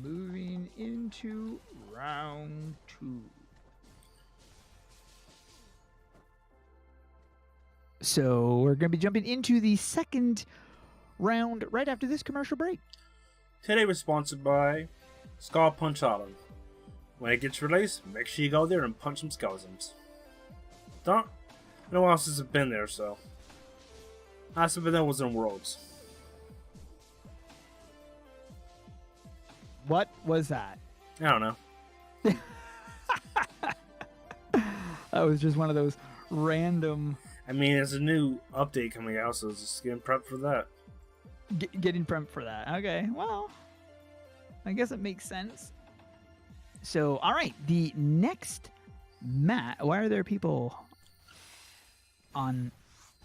Moving into round 2. So we're going to be jumping into the second round right after this commercial break. Today we're sponsored by Skull Punch Island. When it gets released, make sure you go there and punch some skeletons. No one else has been there, so. Last time that was in Worlds. What was that? I don't know. That was just one of those random... I mean, there's a new update coming out, so just getting prepped for that. Getting prepped for that. Okay, well, I guess it makes sense. So, all right, the next match... Why are there people on...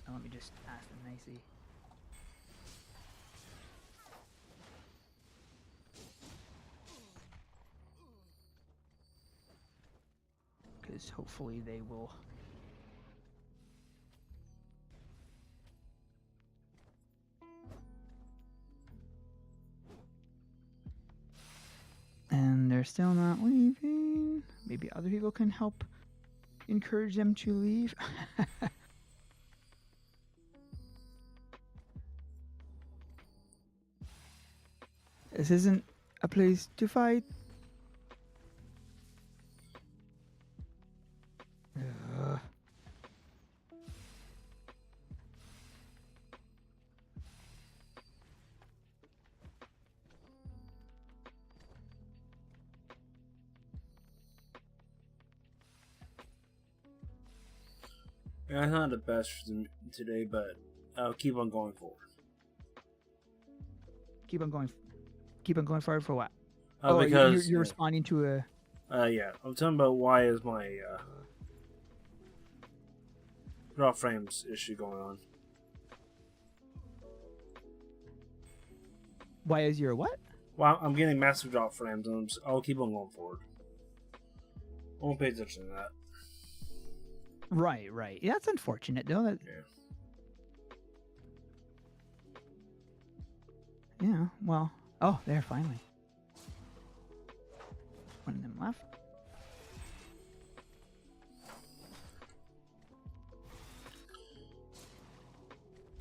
Oh, let me just ask them nicely. Because hopefully they will... And they're still not leaving. Maybe other people can help encourage them to leave. This isn't a place to fight. Ugh. Yeah, it's not the best today, but I'll keep on going forward. Keep on going forward for what? Because you're responding to a. Yeah, I'm talking about why is my drop frames issue going on. Why is your what? Well, I'm getting massive drop frames, and I'll keep on going forward. I won't pay attention to that. Right. Yeah, that's unfortunate, though. Yeah. Well. Oh, there finally. One of them left.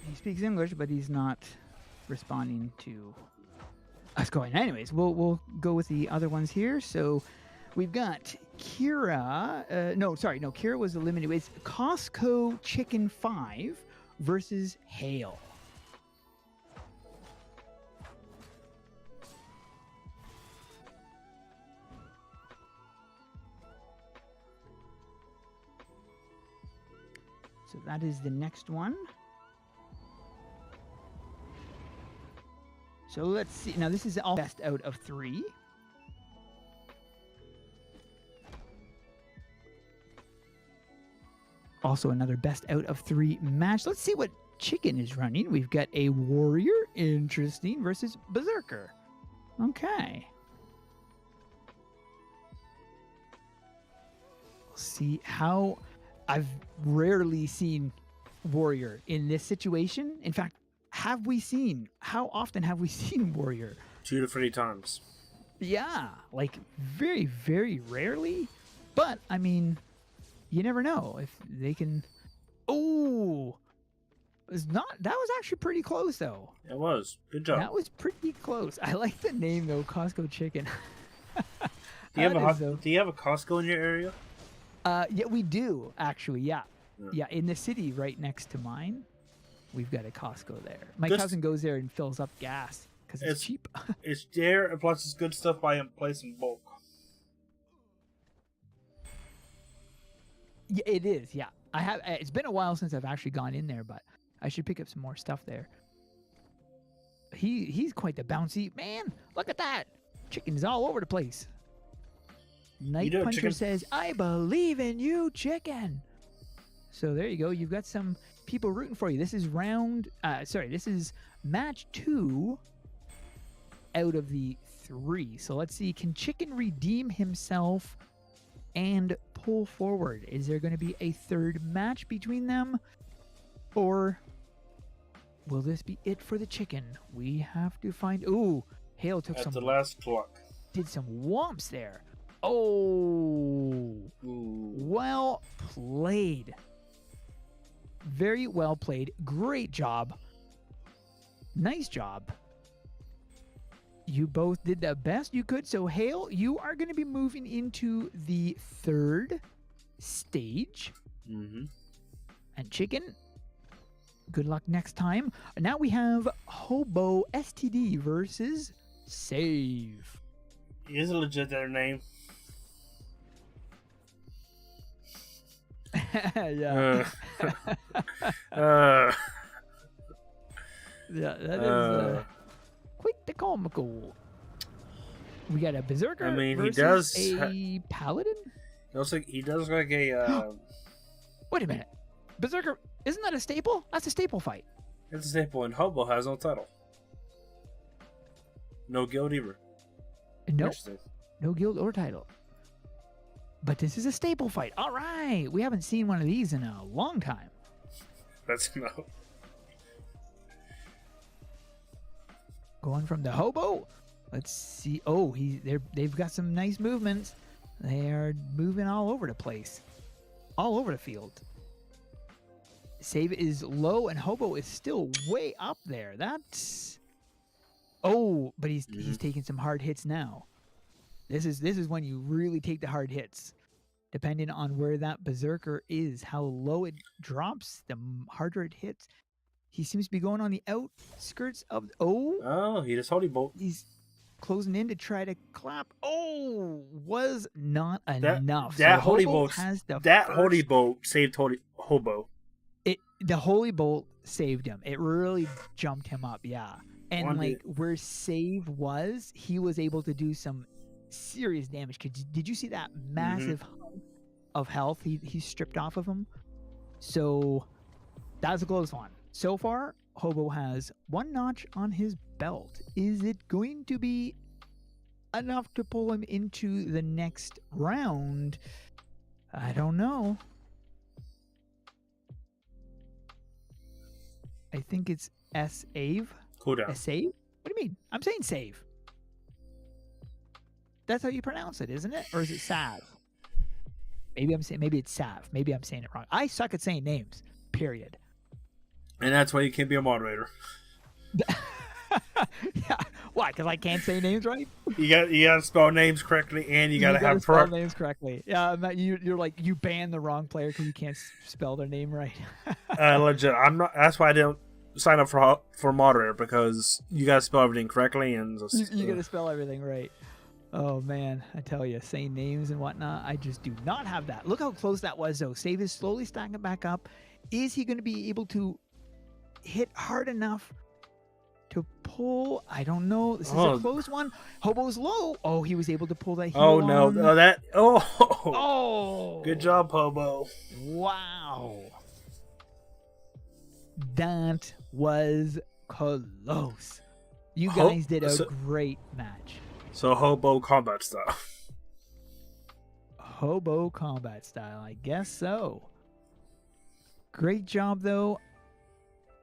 He speaks English, but he's not responding to us going. Anyways, we'll go with the other ones here. So we've got Kira. No, Kira was eliminated. It's Costco Chicken 5 versus Hale. So that is the next one. So let's see. Now this is all best out of 3. Also another best out of 3 match. Let's see what Chicken is running. We've got a Warrior, interesting, versus Berserker. Okay. We'll see how... I've rarely seen Warrior in this situation. In fact, how often have we seen Warrior? 2 to 3 times. Yeah, like very, very rarely. But, I mean, you never know if they can... Oh! That was actually pretty close, though. It was. Good job. That was pretty close. I like the name, though, Costco Chicken. Do you have a Costco in your area? Yeah, we do, actually, yeah. Yeah, in the city right next to mine, we've got a Costco there. My cousin goes there and fills up gas because it's cheap. It's there, and plus it's good stuff by place in bulk. Yeah, it is, yeah. I have. It's been a while since I've actually gone in there, but I should pick up some more stuff there. He's quite the bouncy man. Look at that. Chicken's all over the place. Night Puncher says, "I believe in you, Chicken." So there you go. You've got some people rooting for you. This is this is match 2 out of the 3. So let's see. Can Chicken redeem himself and pull forward? Is there going to be a third match between them? Or will this be it for the Chicken? We have to find... Ooh, Hale took at the last clock. Did some whomps there. Oh, well played. Very well played. Great job. Nice job. You both did the best you could. So, Hale, you are going to be moving into the 3rd stage. Mm-hmm. And Chicken, good luck next time. Now we have Hobo STD versus Save. Is a legit their name. Yeah. Yeah, that is quite the comical. We got a Berserker. I mean, he versus does a Paladin. He does like a. Wait a minute, Berserker, isn't that a staple? That's a staple fight. It's a staple, and Hobo has no title. No guild either. Nope. No guild or title. But this is a staple fight. All right. We haven't seen one of these in a long time. That's no. Going from the Hobo. Let's see. Oh, they've got some nice movements. They are moving all over the place. all over the field. Save is low, and Hobo is still way up there. That's... Oh, but he's taking some hard hits now. This is when you really take the hard hits. Depending on where that Berserker is, how low it drops, the harder it hits. He seems to be going on the outskirts of... Oh, he just holy bolt. He's closing in to try to clap. Oh, was not enough. That so holy Hobo bolt. has the That first... holy bolt saved Hobo. The holy bolt saved him. It really jumped him up, yeah. And where save was, he was able to do some serious damage. Did you see that massive hunk of health he stripped off of him? So that was a close one. So far, Hobo has one notch on his belt. Is it going to be enough to pull him into the next round? I don't know. I think it's save. Cooldown. Save? What do you mean? I'm saying save. That's how you pronounce it, isn't it? Or is it sav? Maybe it's sav. Maybe I'm saying it wrong. I suck at saying names. Period. And that's why you can't be a moderator. Yeah. Why? Because I can't say names right? You got to spell names correctly, and you got to spell names correctly. Yeah, you're like, you ban the wrong player because you can't spell their name right. Legit. I'm not. That's why I didn't sign up for moderator, because you got to spell everything correctly, and just, you got to spell everything right. Oh man, I tell you, saying names and whatnot, I just do not have that. Look how close that was, though. Save is slowly stacking back up. Is he going to be able to hit hard enough to pull? I don't know. This is a close one. Hobo's low. Oh, he was able to pull that heal on. Oh, good job, Hobo. Wow. That was close. You guys did a great match. So Hobo combat style. Hobo combat style, I guess so. Great job, though.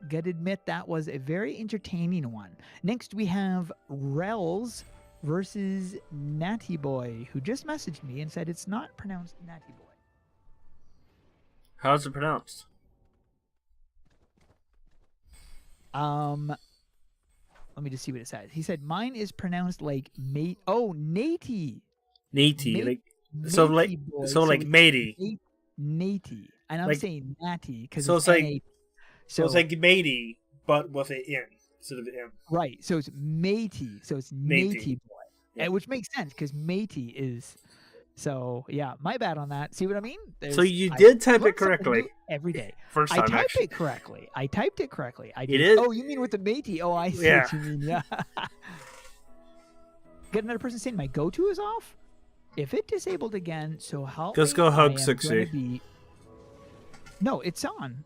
Gotta admit, that was a very entertaining one. Next, we have Rels versus Natty Boy, who just messaged me and said it's not pronounced Natty Boy. How's it pronounced? Let me just see what it says. He said mine is pronounced like mate. Oh, Natey. Natey, so matey. Natey, and I'm saying Natty because so it's like matey, but with an N instead of an M. Right. So it's matey. So it's Natey Boy, yeah. Which makes sense because matey is. So yeah, my bad on that. See what I mean? So you did type it correctly every day. First time, I typed it correctly. I did. It is. Oh, you mean with the matey? Oh, I see what you mean. Yeah. Get another person saying my go-to is off. If it disabled again, so how? Just go hug 60. No, it's on.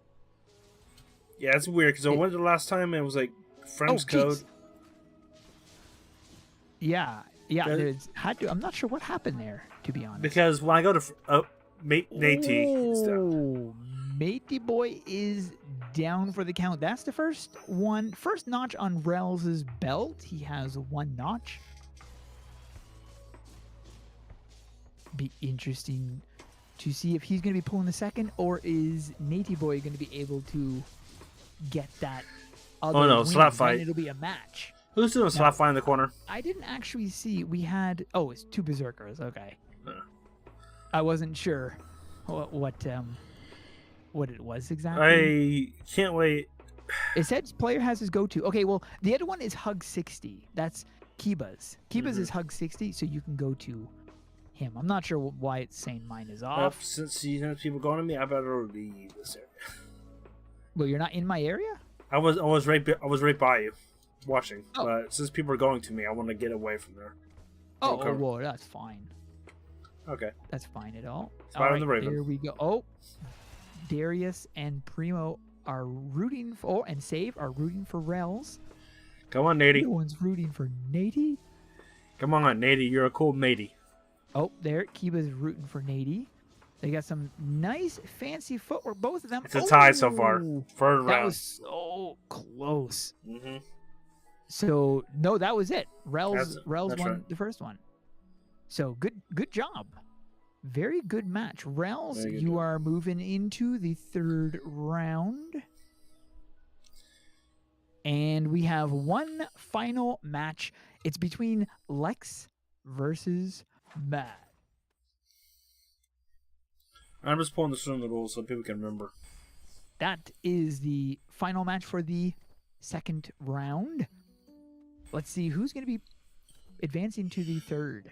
Yeah, it's weird because I went the last time and it was like friends code. Yeah. Yeah, I'm not sure what happened there, to be honest. Because when I go to Matey, Matey Boy is down for the count. That's the first notch on Rels' belt. He has one notch. Be interesting to see if he's going to be pulling the second, or is Matey Boy going to be able to get that other win? Slap fight. It'll be a match. Who's doing a slap fight in the corner? I didn't actually see. We had... Oh, it's two Berserkers. Okay. I wasn't sure what it was exactly. I can't wait. It said player has his go-to. Okay, well, the other one is Hug 60. That's Kiba's. Kiba's is Hug 60, so you can go to him. I'm not sure why it's saying mine is off. Since you have people going to me, I better leave this area. Well, you're not in my area? I was right by you. Watching, but since people are going to me, I want to get away from there. Well, that's fine. Okay, that's fine at all. All right, the Raven. Here we go. Oh, Darius and Primo are rooting for, and Save are rooting for Rels. Come on, Nady. Everyone's rooting for Nady. Come on, Nady. You're a cool matey. Oh, there, Kiba's rooting for Nady. They got some nice, fancy footwork. Both of them. It's a tie so far. Third round. That was so close. So no, that was it. Rels won the first one. So good job. Very good match. Rels, Very good you job. are moving into the third round. And we have one final match. It's between Lex versus Matt. I'm just pulling this from the rules so people can remember. That is the final match for the second round. Let's see who's going to be advancing to the third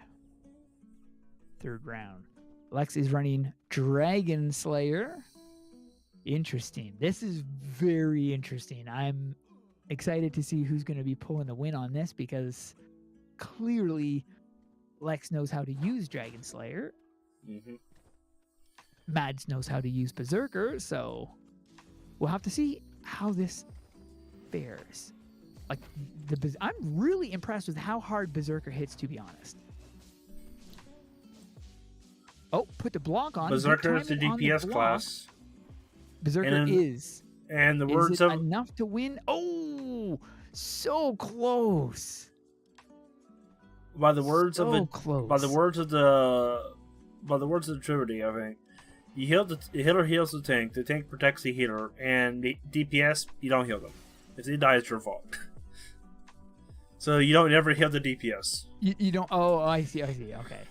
round. Lex is running Dragon Slayer. Interesting. This is very interesting. I'm excited to see who's going to be pulling the win on this because clearly Lex knows how to use Dragon Slayer. Mm-hmm. Mads knows how to use Berserker, so we'll have to see how this fares. Like I'm really impressed with how hard Berserker hits, to be honest. Oh, put the block on. Berserker is the DPS class. Berserker is. And the Is words it of enough to win? Oh, so close. by the words of So it, close. by the words of the Trinity, I think. The healer heals the tank protects the healer, and the DPS, you don't heal them. If they die, it's your fault. So you don't ever heal the DPS. You don't. Oh, I see. Okay.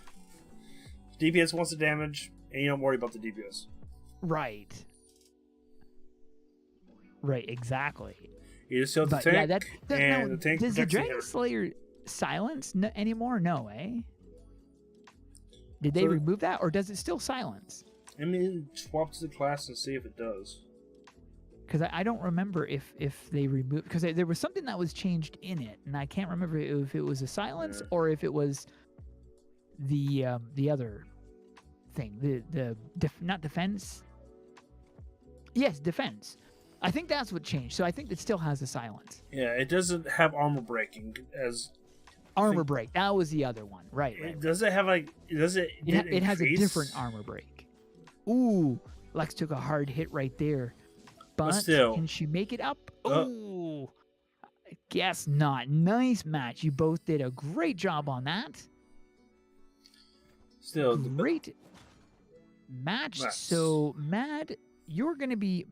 DPS wants the damage, and you don't worry about the DPS. Right. Right. Exactly. You just heal the But tank, yeah, and the tank does the protects the Dragon healer. Slayer silence anymore? No, eh? Did they So- remove that, or does it still silence? I mean, swap to the class and see if it does. Because I don't remember if they removed, because there was something that was changed in it, and I can't remember if it was a silence Yeah. or if it was the other thing, not defense. Yes, defense. I think that's what changed. So I think it still has a silence. Yeah, it doesn't have armor breaking as. Armor break. That was the other one. Right. Does it have like? Does it? It has a increase? different armor break. Ooh, Lex took a hard hit right there. But still. can she make it up? Ooh, I guess not. Nice match. You both did a great job on that. Still, Great match. Nice. So, Mad, you're going to be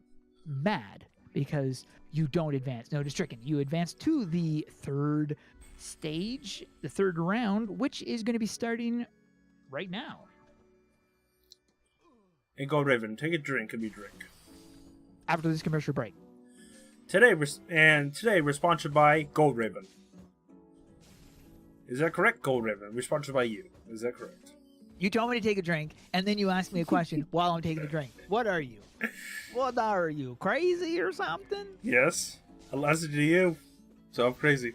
mad because you don't advance. No, stricken. You advance to the third stage, the third round, which is going to be starting right now. and GoldRaven, take a drink and you drink. After this commercial break. Today we're sponsored by GoldRaven. Is that correct, GoldRaven? We're sponsored by you. Is that correct? You told me to take a drink, and then you asked me a question while I'm taking a drink. What are you? What are you? Crazy or something? Yes. I listened to you, so I'm crazy.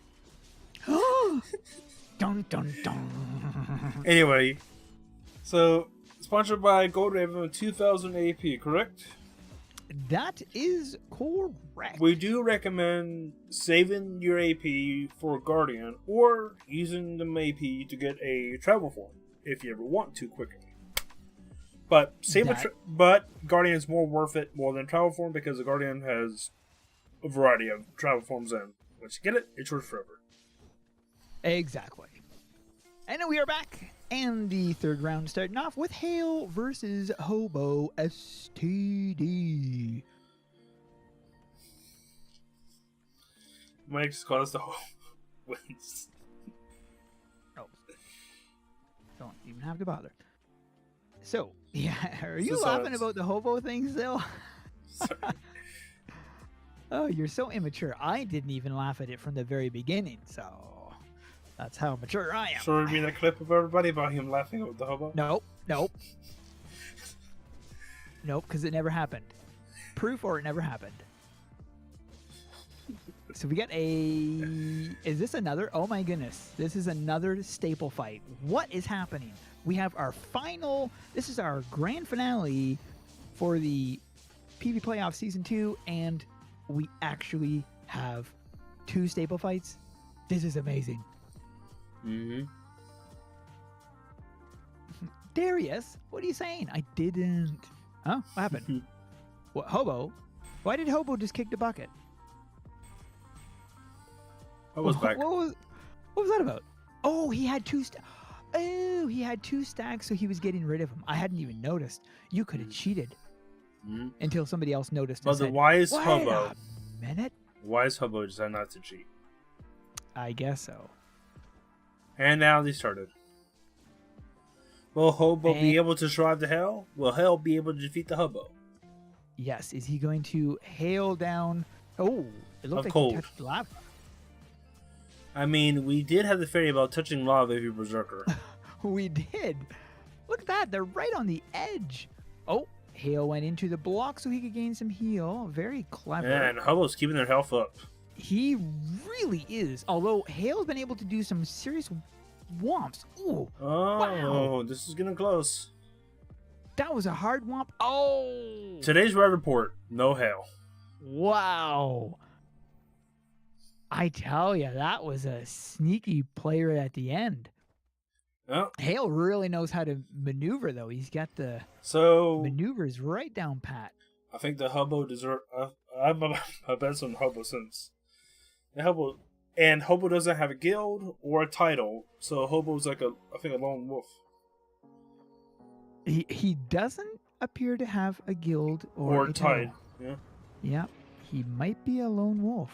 Dun dun dun. Anyway, so sponsored by GoldRaven with 2000 AP, correct? That is correct. We do recommend saving your AP for Guardian or using the AP to get a travel form if you ever want to quickly. But but Guardian is more worth it more than travel form because the Guardian has a variety of travel forms and once you get it, it's yours forever. Exactly. And then we are back. And the third round starting off with Hale versus Hobo STD. Might just call us the whole wins. Oh. Don't even have to bother. So, yeah, are you So laughing silence. about the hobo thing still? Sorry. Oh, you're so immature. I didn't even laugh at it from the very beginning, so that's how mature I am. Should we read a clip of everybody about him laughing at the hobo? Nope. Nope, because it never happened. Proof or it never happened. So we got a... Is this another? Oh my goodness. This is another staple fight. What is happening? We have our final... This is our grand finale for the PV Playoff Season 2, and we actually have 2 staple fights. This is amazing. Mm-hmm. Darius, what are you saying? I didn't. Huh? What happened? What, Hobo? Why did Hobo just kick the bucket? I was back. What was that about? Oh, he had 2 It Oh, he had 2 stacks, so he was getting rid of them. I hadn't even noticed. You could have cheated until somebody else noticed. But and the said, wise Wait hobo, a minute. wise hobo decided not to cheat. I guess so. And now they started. Will Hobo be able to survive the hell? Will hell be able to defeat the hobo? Yes. Is he going to hail down? Oh, it looks like cold. he touched lava. I mean, we did have the theory about touching lava if you're berserker. We did. Look at that. They're right on the edge. Oh, hail went into the block so he could gain some heal. Very clever. And hobo's keeping their health up. He really is. Although Hale's been able to do some serious womps. Ooh. Oh, wow. This is getting close. That was a hard womp. Oh. Today's red report, no hail. Wow. I tell you, that was a sneaky player at the end. Oh. Hale really knows how to maneuver, though. He's got the maneuvers right down pat. I think the hobo deserve. I'm a bet on hobo since the hobo doesn't have a guild or a title, so hobo's like a lone wolf. He doesn't appear to have a guild or a title. Yeah. Yeah. He might be a lone wolf.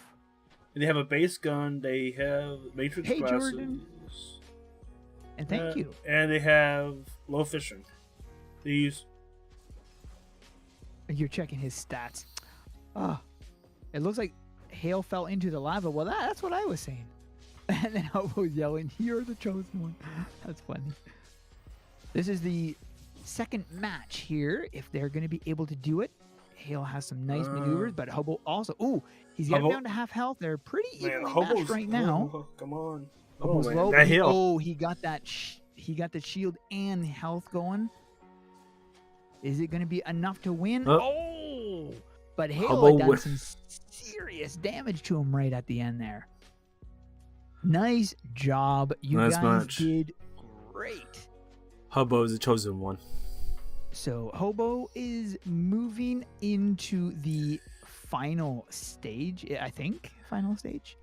They have a base gun. They have matrix glasses. Jordan. And thank you. And they have low fishing. These. You're checking his stats. Oh, it looks like Hale fell into the lava. Well, that's what I was saying. And then Hobo's yelling, "You're the chosen one." That's funny. This is the second match here. If they're going to be able to do it, Hale has some nice maneuvers, but Hobo also. Ooh, he's getting down to half health. They're pretty evenly matched right now. Oh, come on. Hobo's low. That heal. Oh, he got that. He got the shield and health going. Is it going to be enough to win? Oh! But Hale had done some serious damage to him right at the end there. Nice job. You guys did great. Hobo is the chosen one. So Hobo is moving into the final stage, I think. Final stage.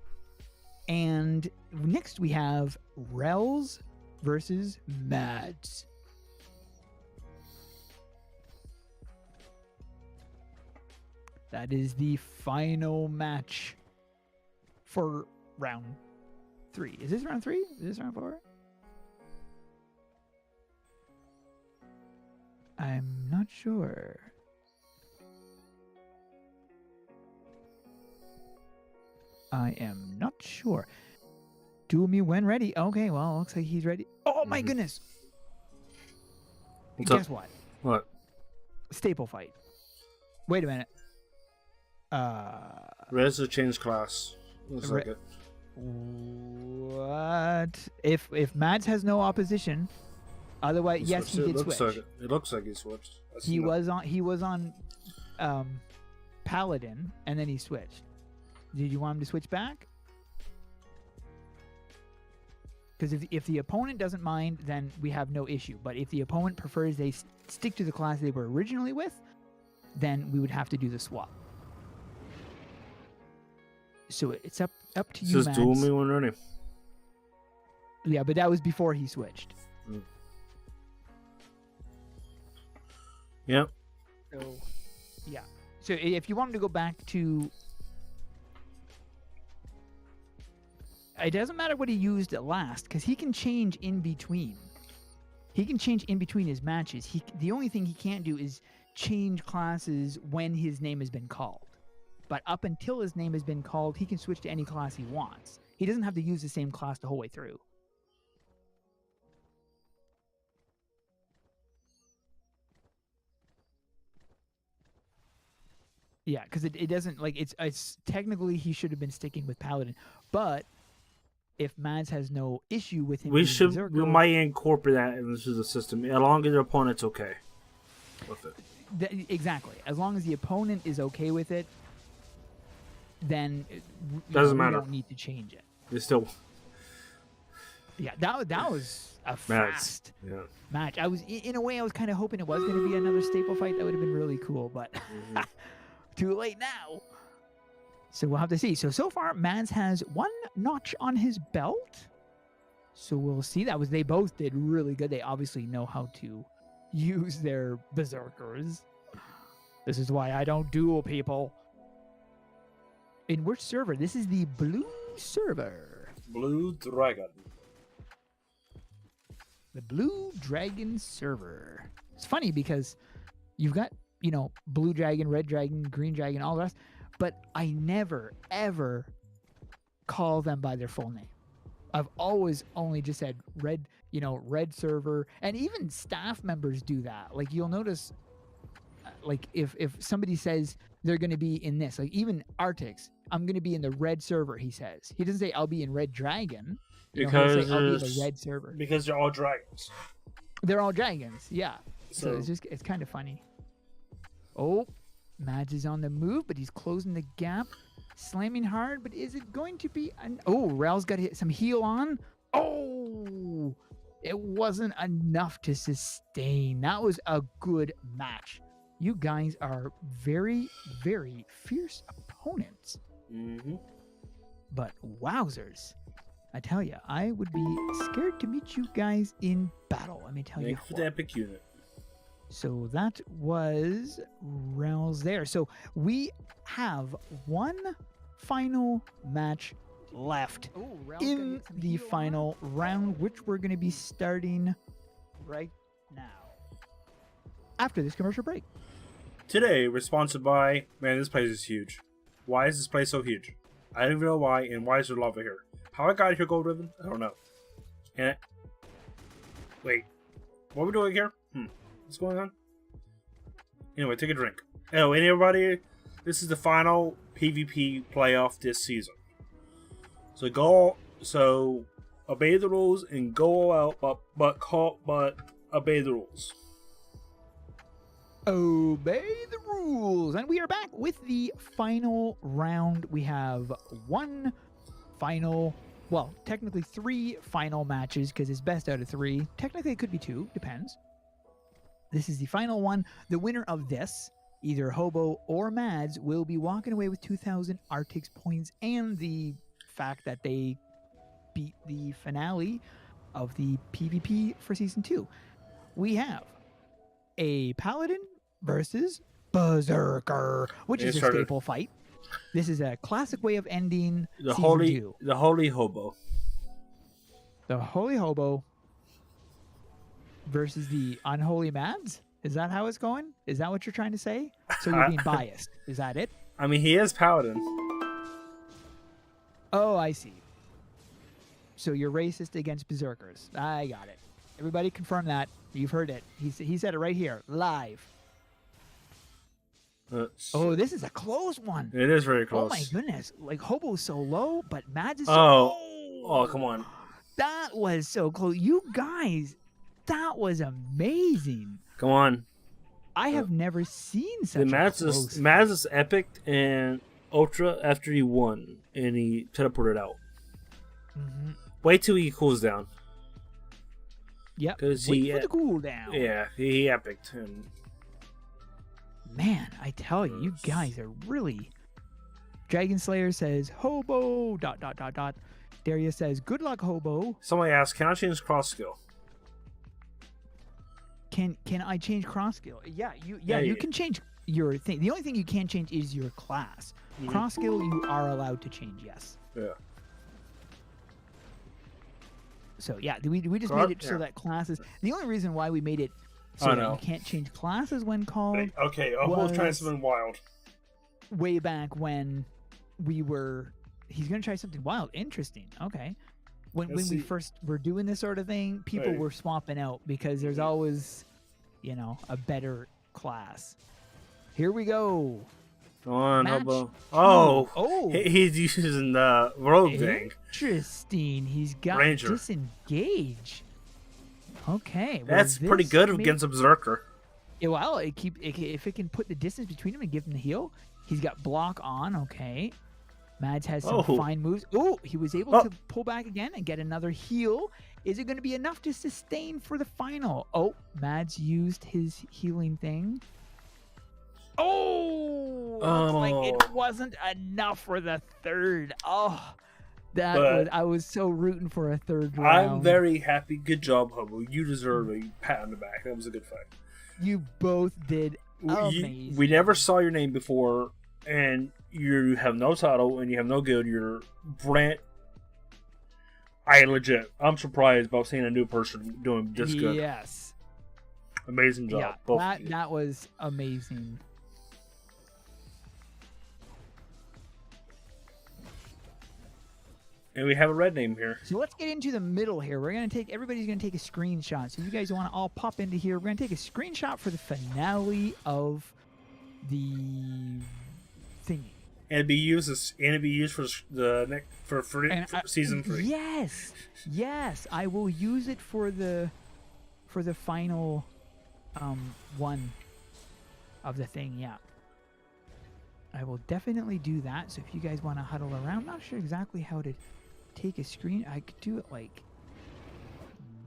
And next we have Rels versus Mads. That is the final match for round 3. Is this round 3? Is this round 4? I'm not sure. I am not sure. Do me when ready. Okay, well, looks like he's ready. Oh my goodness. Guess what? What? Staple fight. Wait a minute. Red's a change class. Looks like it. What? If Mads has no opposition, otherwise, yes, he did switch. It looks like he switched. He was on Paladin, and then he switched. Did you want him to switch back? Because if the opponent doesn't mind, then we have no issue. But if the opponent prefers they stick to the class they were originally with, then we would have to do the swap. So it's up to you, Mads. Just duel me when ready. Yeah, but that was before he switched. Yep. So, yeah. So if you wanted to go back to... It doesn't matter what he used at last, because he can change in between. He can change in between his matches. The only thing he can't do is change classes when his name has been called. But up until his name has been called, he can switch to any class he wants. He doesn't have to use the same class the whole way through. Yeah, because it doesn't, like, it's technically he should have been sticking with Paladin. But if Mads has no issue with him, we might incorporate that into the system, as long as your opponent's okay with it. Exactly. As long as the opponent is okay with it, then doesn't matter. We don't need to change it. It's still. Yeah, that was a fast match. In a way, I was kind of hoping it was going to be another staple fight. That would have been really cool, but too late now. So we'll have to see. So far, Mads has 1 notch on his belt. So we'll see. They both did really good. They obviously know how to use their berserkers. This is why I don't duel people. In which server? This is the blue server. Blue Dragon. The Blue Dragon server. It's funny because you've got, blue dragon, red dragon, green dragon, all the rest, but I never, ever call them by their full name. I've always only just said red, red server, and even staff members do that. Like you'll notice, like if somebody says they're going to be in this, like even Artix, I'm going to be in the red server, he says. He doesn't say I'll be in Red Dragon. Because he'll say, I'll be in the red server. Because they're all dragons. They're all dragons, yeah. So it's kind of funny. Oh, Mads is on the move, but he's closing the gap. Slamming hard, but is it going to be... Rel's got some heal on. Oh! It wasn't enough to sustain. That was a good match. You guys are very, very fierce opponents. Mm-hmm. But wowzers. I tell you, I would be scared to meet you guys in battle. Let me tell you. For the epic unit. So that was Rel's there. So we have one final match left in the final round, which we're going to be starting right now. After this commercial break. Today, we're sponsored by... Man, this place is huge. Why is this place so huge? I don't even know why, and why is there lava here? How I got here, GoldRaven? I don't know. And wait, what are we doing here? What's going on? Anyway, take a drink. Oh, and everybody, this is the final PvP playoff this season. So obey the rules and go out, but obey the rules. Obey the rules, and we are back with the final round. We have one final, well, technically 3 final matches because it's best out of 3. Technically, it could be 2, depends. This is the final one. The winner of this, either Hobo or Mads, will be walking away with 2,000 Artix points and the fact that they beat the finale of the PvP for Season 2. We have a Paladin versus Berserker, which is a staple fight. This is a classic way of ending the Season holy 2. The Holy Hobo. The Holy Hobo versus the Unholy Mads? Is that how it's going? Is that what you're trying to say? So you're being biased. Is that it? I mean, he is Paladin. Oh, I see. So you're racist against Berserkers. I got it. Everybody confirm that. You've heard it. He said it right here, live. Oh, this is a close one. It is very close. Oh my goodness. Like Hobo's so low, but Mads is so Oh, come on. That was so close. You guys, that was amazing. Come on. I have never seen such a close. Mads is epic and ultra after he won and he teleported out. Mm-hmm. Wait till he cools down. Yep. Wait for the cooldown. Yeah, he epicked him. Man, I tell you, you guys are really... Dragon Slayer says, Hobo, ... Darius says, good luck, Hobo. Somebody asked, can I change cross skill? Can I change cross skill? Yeah, you can change your thing. The only thing you can't change is your class. Mm-hmm. Cross skill, you are allowed to change, yes. Yeah. So, yeah, we just made it so that classes... The only reason why we made it so that you can't change classes when called... Okay, Hobo's trying something wild. Way back when we were... He's going to try something wild. Interesting. Okay. When we first were doing this sort of thing, people were swapping out because there's always, a better class. Here we go. Come on, Hobo. Oh, he's using the rogue thing. Interesting. He's got Ranger. Disengage. Okay. Well, that's pretty good against a Berserker. Yeah, well, if it can put the distance between him and give him the heal, he's got block on. Okay. Mads has some fine moves. Oh, he was able to pull back again and get another heal. Is it going to be enough to sustain for the final? Oh, Mads used his healing thing. Oh, looks like it wasn't enough for the third. Oh, I was so rooting for a third round. I'm very happy. Good job, Hobo. You deserve a pat on the back. That was a good fight. You both did amazing. We never saw your name before, and you have no title, and you have no guild. You're Brent. I'm surprised about seeing a new person doing this good. Yes. Amazing job. Yeah, both that was amazing. And we have a red name here. So let's get into the middle here. Everybody's gonna take a screenshot. So you guys want to all pop into here. We're gonna take a screenshot for the finale of the thingy. And it'd be used for season 3. Yes, I will use it for the final one of the thing. Yeah, I will definitely do that. So if you guys want to huddle around, I'm not sure exactly how to take a screen. I could do it like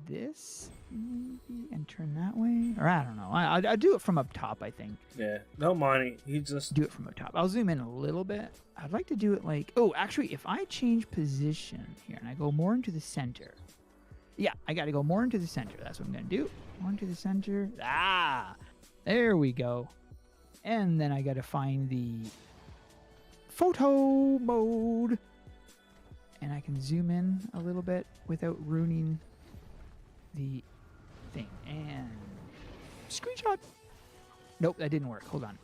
this maybe and turn that way, or I don't know. I'll do it from up top, I think. Yeah, no money. You just do it from up top. I'll zoom in a little bit. I'd like to do it like, oh, actually, if I change position here and I go more into the center. Yeah, I got to go more into the center. That's what I'm going to do. More into the center. There we go. And then I got to find the photo mode. And I can zoom in a little bit without ruining the thing. And screenshot. Nope, that didn't work. Hold on.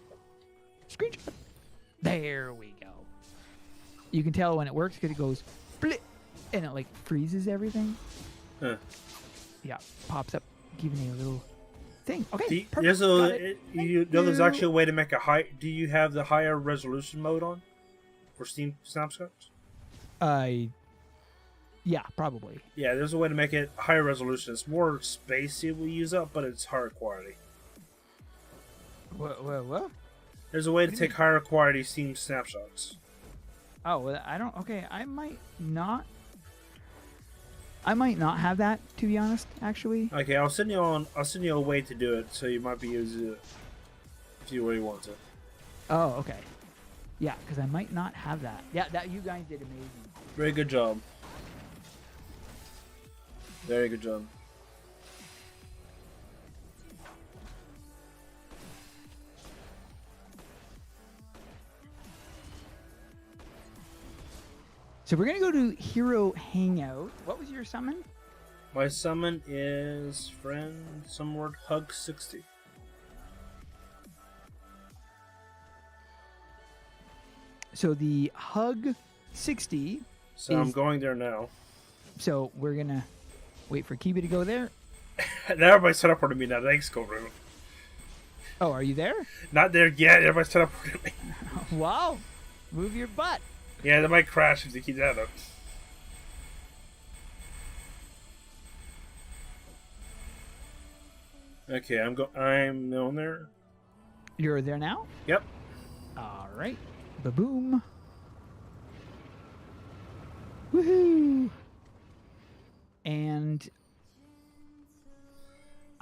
Screenshot. There we go. You can tell when it works because it goes split and it like freezes everything. Huh. Yeah, pops up, giving you a little thing. Okay, there's actually a way to make a high. Do you have the higher resolution mode on for Steam snapshots? Yeah, probably. Yeah, there's a way to make it higher resolution. It's more space it will use up, but it's higher quality. What? There's a way to take higher quality Steam snapshots. Oh, well, I don't. Okay, I might not have that, to be honest. Actually. Okay, I'll send you a way to do it, so you might be using it if you really want to. Oh, okay. Yeah, because I might not have that. Yeah, that you guys did amazing. Very good job. Very good job. So we're gonna go to Hero Hangout. What was your summon? My summon is friend some word hug 60. So the hug 60. So I'm going there now. So we're gonna wait for Kiba to go there. Now everybody's teleported me now. Thanks, GoldRaven. Oh, are you there? Not there yet. Everybody's teleported me. Wow. Move your butt. Yeah, they might crash if they keep that up. Okay, I'm on there. You're there now? Yep. All right. Ba-boom. Woohoo! And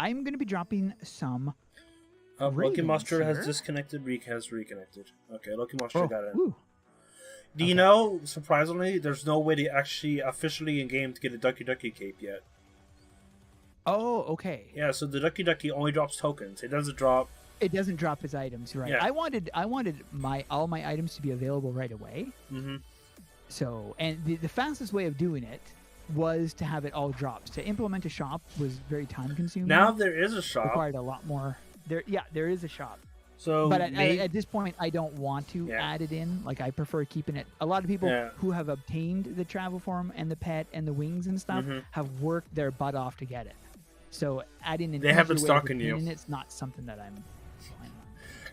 I'm going to be dropping some Loki Monster here. has disconnected. Reek has reconnected. Okay, Loki Monster got it. Ooh. Do you know, surprisingly, there's no way to actually officially in-game to get a Ducky Ducky cape yet. Oh, okay. Yeah, so the Ducky Ducky only drops tokens. It doesn't drop... It doesn't drop his items, right? Yeah. I wanted all my items to be available right away. Mm-hmm. So, and the fastest way of doing it was to have it all dropped. To implement a shop was very time consuming. Now there is a shop. Required a lot more. There is a shop. So, but at this point, I don't want to add it in. Like, I prefer keeping it. A lot of people who have obtained the travel form and the pet and the wings and stuff have worked their butt off to get it. So adding an they have been stalking you. It's not something that I'm fine on.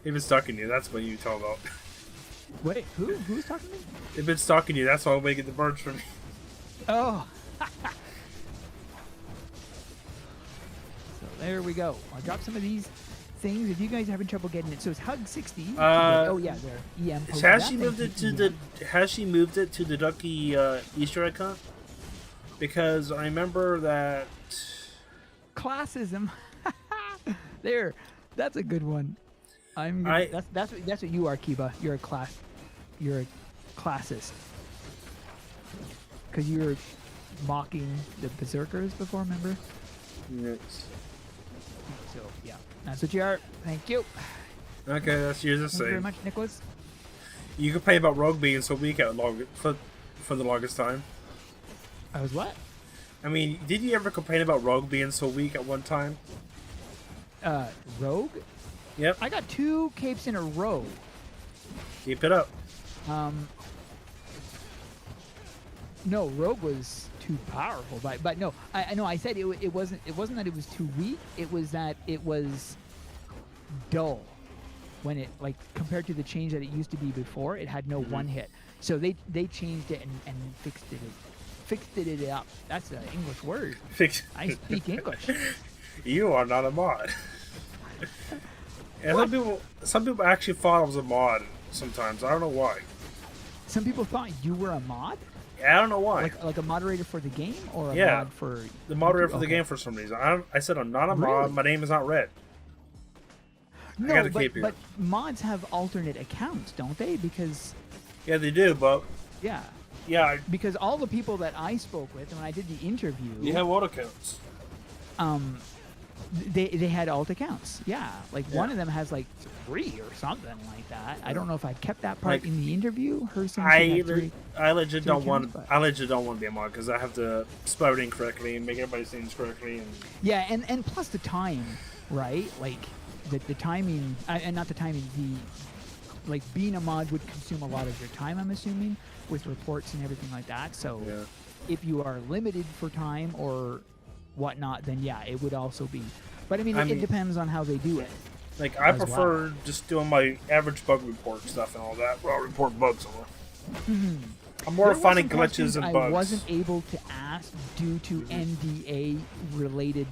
They've been stalking you. That's what you told about. Wait, who's talking to me? They've been stalking you. That's why I'm making the birds for me. Oh. So there we go. I'll drop some of these things if you guys are having trouble getting it. So it's hug 60. Oh yeah, there. EM. Has she moved it to the Ducky Easter egg hunt? Because I remember that classism. There, that's a good one. That's what you are, Kiba. You're a classist. because you were mocking the berserkers before, remember? Yes. So yeah, that's what you are. Thank you. Okay, that's yours the Thank you very same. much, Nicholas. You complain about Rogue being so weak for the longest time. I was what? I mean, did you ever complain about Rogue being so weak at one time? Rogue? Yep. I got 2 capes in a row. Keep it up. No, Rogue was too powerful, but no, I know I said it wasn't that it was too weak. It was that it was dull when it, like, compared to the change that it used to be before. It had no one hit, so they changed it and fixed it up. That's an English word. I speak English. You are not a mod. And some people actually thought I was a mod sometimes. I don't know why. Some people thought you were a mod. I don't know why. Like a moderator for the game, or a mod for the moderator for the okay. game for some reason. I said I'm not a Really? mod. My name is not red. No, but mods have alternate accounts, don't they? Because yeah, they do. But yeah, because all the people that I spoke with when I did the interview, you have auto accounts. They had alt accounts. Yeah, like one of them has like 3 or something like that. I don't know if I kept that part in the interview. I legit don't want to be a mod because I have to spell everything correctly and make everybody's names correctly. And yeah, and plus the time, right? Like the timing, and not the timing. Like being a mod would consume a lot of your time, I'm assuming, with reports and everything like that. So if you are limited for time or whatnot, then yeah, it would also be. But I mean, it depends on how they do it. Like, I prefer just doing my average bug report stuff and all that. Well, I'll report bugs on. I'm more finding glitches and bugs. I wasn't able to ask due to NDA related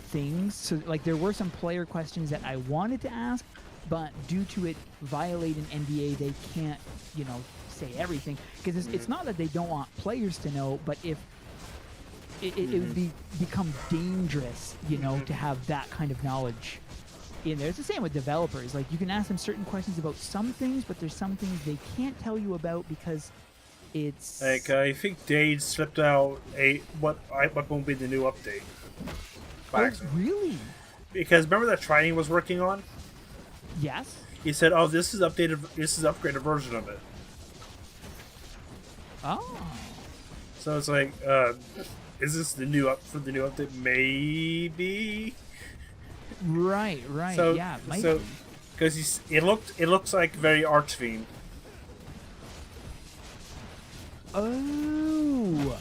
things. So, like, there were some player questions that I wanted to ask, but due to it violating NDA, they can't, say everything. Because it's not that they don't want players to know, but if it would become dangerous, to have that kind of knowledge in there. It's the same with developers. Like, you can ask them certain questions about some things, but there's some things they can't tell you about because it's like, I think Dade slipped out what won't be the new update. Oh, really? Because remember that Trident was working on? Yes. He said, "Oh, this is updated. This is upgraded version of it." Oh. So it's like, is this the new update? Maybe. Right. So, yeah. Because it looks like very arch theme. Oh.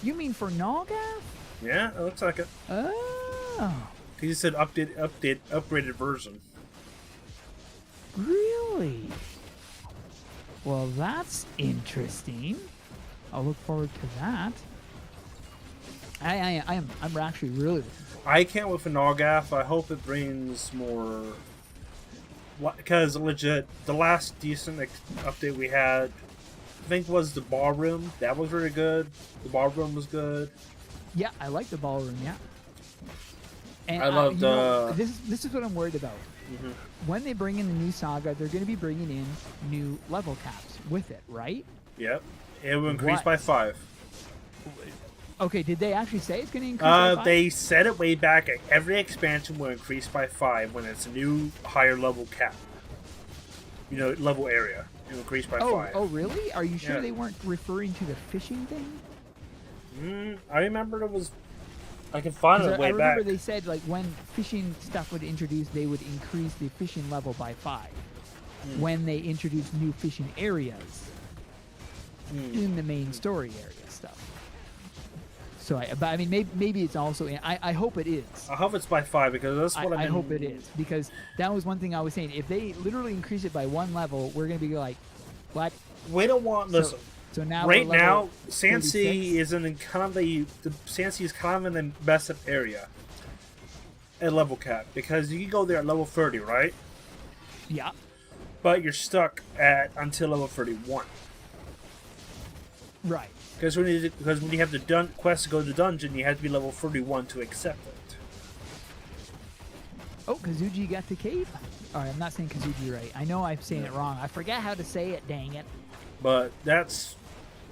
You mean for Nalgath? Yeah, it looks like it. Oh. Because he said upgraded version. Really? Well, that's interesting. I'll look forward to that. I'm actually really looking forward. I can't wait for Nalgath. I hope it brings more. Because legit, the last decent update we had, I think, was the ballroom. That was really good. The ballroom was good. Yeah, I like the ballroom. Yeah. And I loved. This is what I'm worried about. When they bring in the new saga, they're going to be bringing in new level caps with it, right? Yep. It will increase by 5. Okay, did they actually say it's going to increase by 5? They said it way back. Every expansion will increase by 5 when it's a new higher level cap. Level area. It will increase by 5. Oh, really? Are you sure they weren't referring to the fishing thing? I remember it was... I can find it way back. I remember they said, like, when fishing stuff would introduce, they would increase the fishing level by 5. When they introduce new fishing areas in the main story area stuff. So, but I mean, maybe it's also in. I hope it is. I hope it's by 5 because that's what I hope it is, because that was one thing I was saying. If they literally increase it by 1 level, we're gonna be like, what? We don't want. Listen. So now right now, Sansi is in kind of the Sansi is kind of in the best area at level cap because you can go there at level 30, right? Yeah. But you're stuck at until level 31. Right. Because when you have the quest to go to the dungeon, you have to be level 31 to accept it. Oh, Kazuji got the cave? Alright, I'm not saying Kazuji right. I know I'm saying it wrong. I forget how to say it, dang it. But that's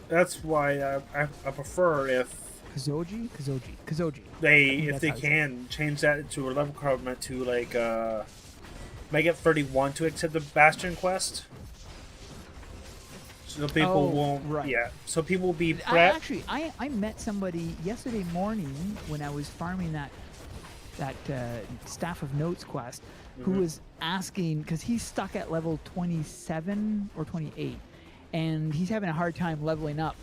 That's why I prefer if Kazoji. if they can change that to a level requirement to like make it 31 to accept the Bastion quest. So people won't. Right. Yeah. So people will be prepped. I met somebody yesterday morning when I was farming that Staff of Notes quest, who was asking, because he's stuck at level 27 or 28, and he's having a hard time leveling up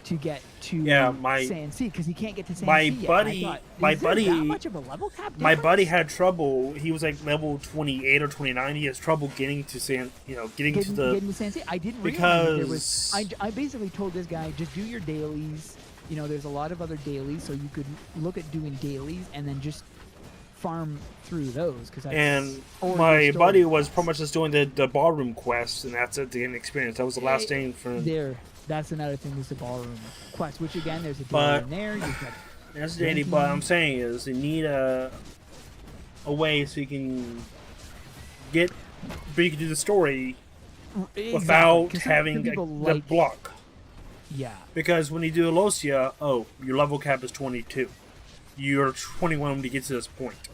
to get to Sand Sea because he can't get to Sand Sea yet. My buddy, that much of a level cap difference? My buddy had trouble. He was like level 28 or 29. He has trouble getting to Sand. Getting to Sand Sea. I didn't realize there was. I basically told this guy, just do your dailies. There's a lot of other dailies, so you could look at doing dailies and then just farm through those. And my buddy was pretty much just doing the ballroom quest, and that's it to get an experience. That was the last thing for there. That's another thing, is the ballroom quest, which again, there's a daily in there. That's daily, but I'm saying is you need a way so you can do the story without having the block. Yeah. Because when you do Alosia, your level cap is 22. You're 21 to get to this point.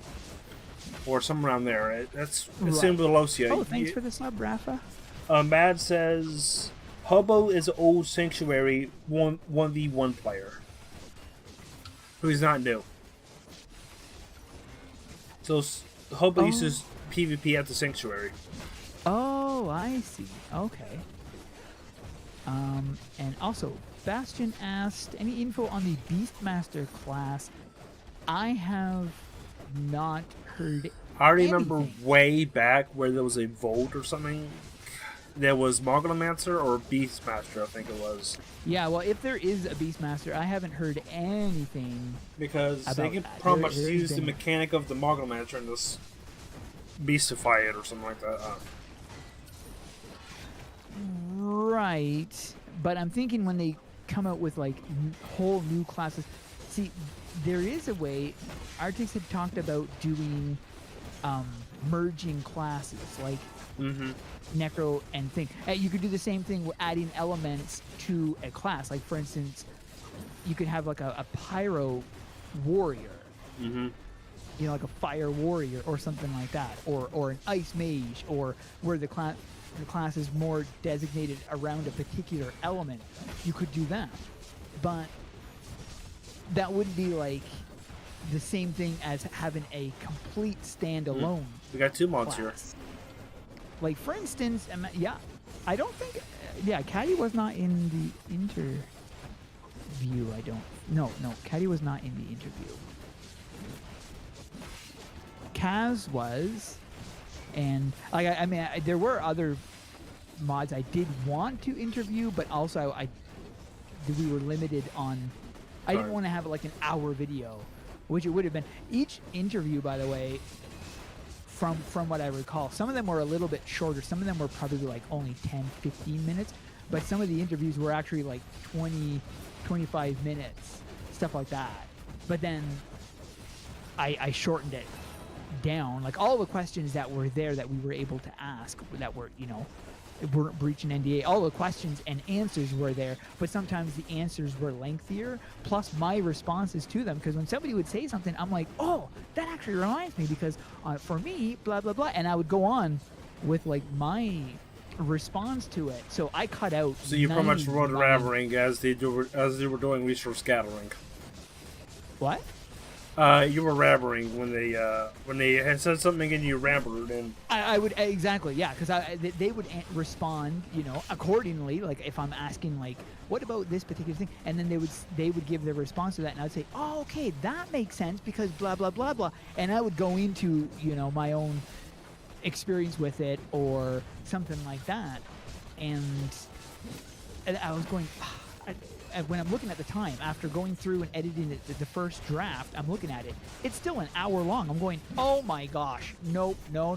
Or somewhere around there. That's same with Alosia. Oh, thanks for the sub, Rafa. Mad says, Hobo is an old Sanctuary 1v1 player. Who's not new. So Hobo uses PvP at the Sanctuary. Oh, I see. Okay. And also, Bastion asked, any info on the Beastmaster class? I have not heard I remember way back where there was a vote or something. There was Moglomancer or Beastmaster, I think it was. Yeah, well, if there is a Beastmaster, I haven't heard anything. Because they can pretty much use the mechanic of the Moglomancer and just beastify it or something like that. Right. But I'm thinking when they come out with like whole new classes. See, there is a way. Artix had talked about doing merging classes, like Necro and thing. You could do the same thing with adding elements to a class. Like, for instance, you could have like a pyro warrior, like a fire warrior or something like that, or an ice mage, or where the class is more designated around a particular element. You could do that, but that wouldn't be like the same thing as having a complete standalone. We got two mods here. Like, for instance, I don't think, Caddy was not in the interview. No, Caddy was not in the interview. Kaz was, and like, there were other mods I did want to interview, but also we were limited on. I didn't want to have like an hour video, which it would have been. Each interview, by the way, from what I recall, some of them were a little bit shorter. Some of them were probably like only 10, 15 minutes, but some of the interviews were actually like 20, 25 minutes, stuff like that. But then I shortened it down. Like, all the questions that were there that we were able to ask, that were, weren't breaching NDA, all the questions and answers were there, but sometimes the answers were lengthier, plus my responses to them, because when somebody would say something, I'm like, oh, that actually reminds me, because for me, blah, blah, blah, and I would go on with, like, my response to it. So I cut out. So you pretty much wrote a rabbering as they were doing resource scattering. What? You were rabbering when they had said something and you rabbered, and I would exactly, yeah, because they would respond, accordingly. Like, if I'm asking, like, what about this particular thing, and then they would give their response to that, and I'd say, oh, okay, that makes sense because blah blah blah blah, and I would go into my own experience with it or something like that, and I was going. When I'm looking at the time, after going through and editing the first draft, I'm looking at it. It's still an hour long. I'm going, oh my gosh, nope, no.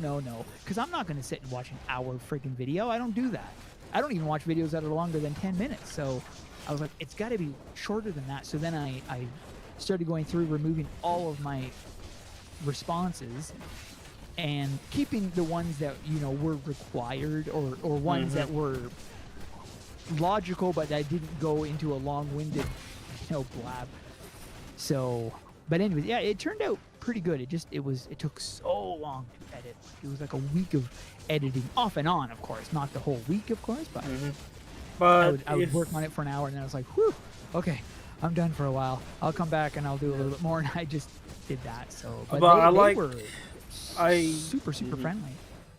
Because I'm not going to sit and watch an hour freaking video. I don't do that. I don't even watch videos that are longer than 10 minutes. So I was like, it's got to be shorter than that. So then I started going through, removing all of my responses and keeping the ones that, were required or ones that were logical, but I didn't go into a long-winded, blab. So, but anyways, yeah, it turned out pretty good. It took so long to edit. It was like a week of editing, off and on, of course, not the whole week, of course, but But I would work on it for an hour, and then I was like, whew, okay, I'm done for a while. I'll come back and I'll do a little bit more, and I just did that. So, but they were super friendly.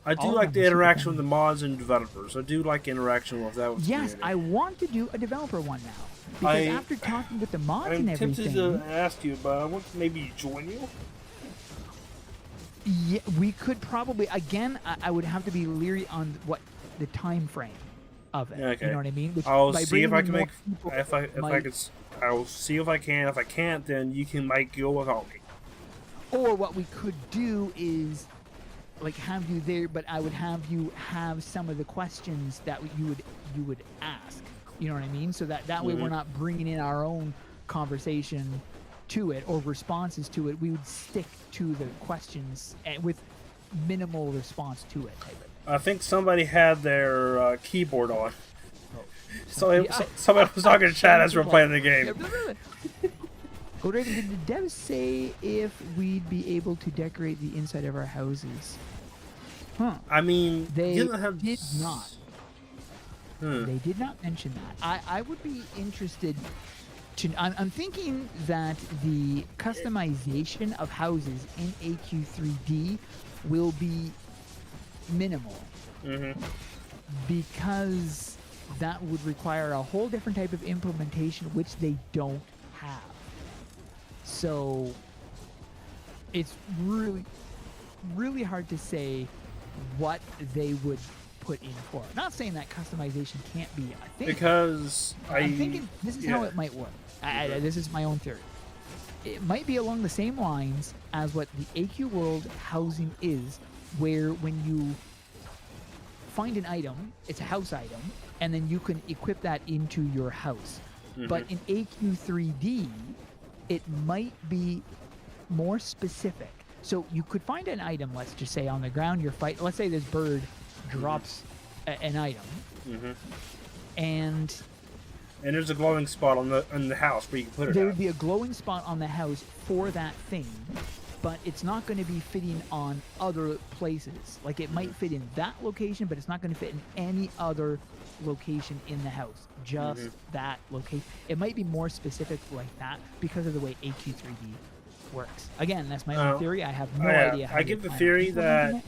I do like the interaction with the mods and developers. I do like interaction with that. Yes, I want to do a developer one now. Because after talking with the mods and everything... I'm tempted to ask you, but I want to maybe join you. Yeah, we could probably... Again, I would have to be leery on what the time frame of it. Okay. You know what I mean? I'll see if I can make... I'll see if I can. If I can't, then you can go without me. Or what we could do is... like have you there, but I would have you have some of the questions that you would ask. You know what I mean? So that way we're not bringing in our own conversation to it or responses to it. We would stick to the questions with minimal response to it. I think somebody had their keyboard on. Oh. Somebody was talking to chat as we're playing the game. GoldRaven, did the devs say if we'd be able to decorate the inside of our houses? Huh. I mean, they did not. They did not mention that. I would be interested to... I'm thinking that the customization of houses in AQ3D will be minimal. Because that would require a whole different type of implementation, which they don't have. So it's really, really hard to say what they would put in for. I'm not saying that customization can't be a thing. Because I'm thinking this is how it might work. This is my own theory. It might be along the same lines as what the AQ World housing is, where when you find an item, it's a house item, and then you can equip that into your house. But in AQ3D, it might be more specific. So you could find an item, let's just say on the ground, let's say this bird drops an item. And there's a glowing spot on the house where you can put it. There would be a glowing spot on the house for that thing, but it's not going to be fitting on other places. Like it might fit in that location, but it's not going to fit in any other location in the house. Just that location. It might be more specific like that because of the way AQ3D works. Again, that's my own theory. I have no idea how I get the theory that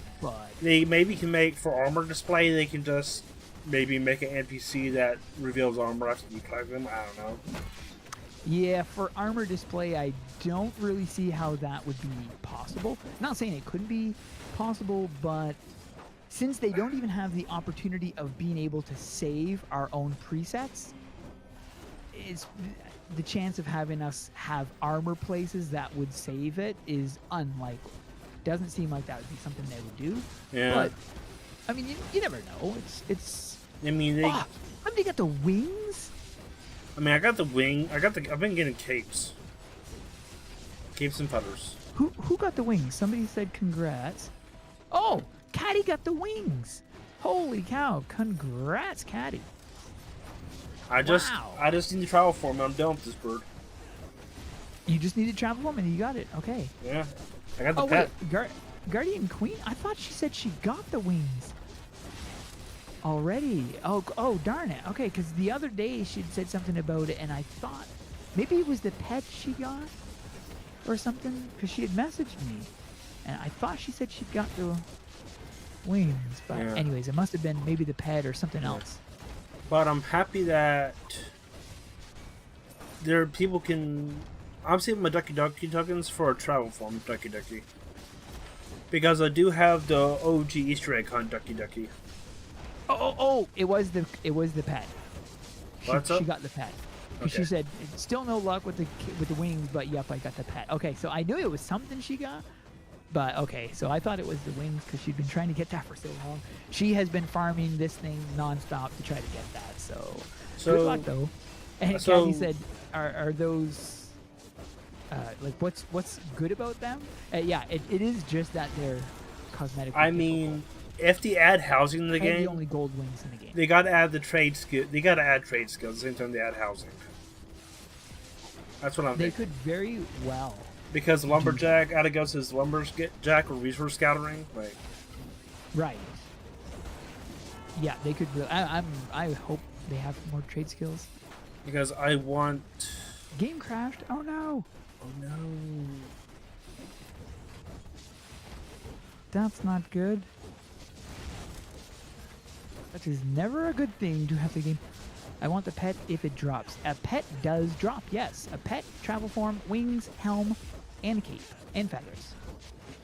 they maybe can make for armor display, they can just maybe make an NPC that reveals armor after you collect them. I don't know. Yeah, for armor display, I don't really see how that would be possible. Not saying it couldn't be possible, but since they don't even have the opportunity of being able to save our own presets, the chance of having us have armor places that would save it is unlikely. Doesn't seem like that would be something they would do. Yeah. But I mean, you never know. It's. I mean, they got the wings. I mean, I got the wing. I've been getting capes. Capes and feathers. Who got the wings? Somebody said congrats. Oh, Caddy got the wings. Holy cow! Congrats, Caddy. I just need to travel for him. I'm done with this bird. You just need to travel for him, and you got it. Okay. Yeah, I got the pet. Wait, Guardian Queen. I thought she said she got the wings already. Oh, darn it. Okay, because the other day she'd said something about it, and I thought maybe it was the pet she got or something, because she had messaged me, and I thought she said she got the wings. But anyways, it must have been maybe the pet or something else. But I'm happy that there are people can... I'm saving my Ducky Ducky tokens for a travel form of Ducky Ducky. Because I do have the OG Easter egg hunt Ducky Ducky. Oh! It was the pet. She got the pet. Okay. She said still no luck with the wings, but yep, I got the pet. Okay, so I knew it was something she got. But okay, so I thought it was the wings because she'd been trying to get that for so long. She has been farming this thing nonstop to try to get that. So good luck though. And Kathy said, "Are those like what's good about them?" Yeah, it is just that they're cosmetic. I mean, if they add housing in the And game, the only gold wings in the game. they gotta add the trade skill. They gotta add trade skills at the same time they add housing. That's what I'm They thinking. could very well. Because lumberjack out of goes his lumberjack or resource scattering, like Right. Yeah, they could. I hope they have more trade skills. because I want. Game crashed. Oh no. Oh no! That's not good. That is never a good thing to have the game. I want the pet if it drops. A pet does drop, yes. A pet, travel form, wings, helm, and cape, and feathers.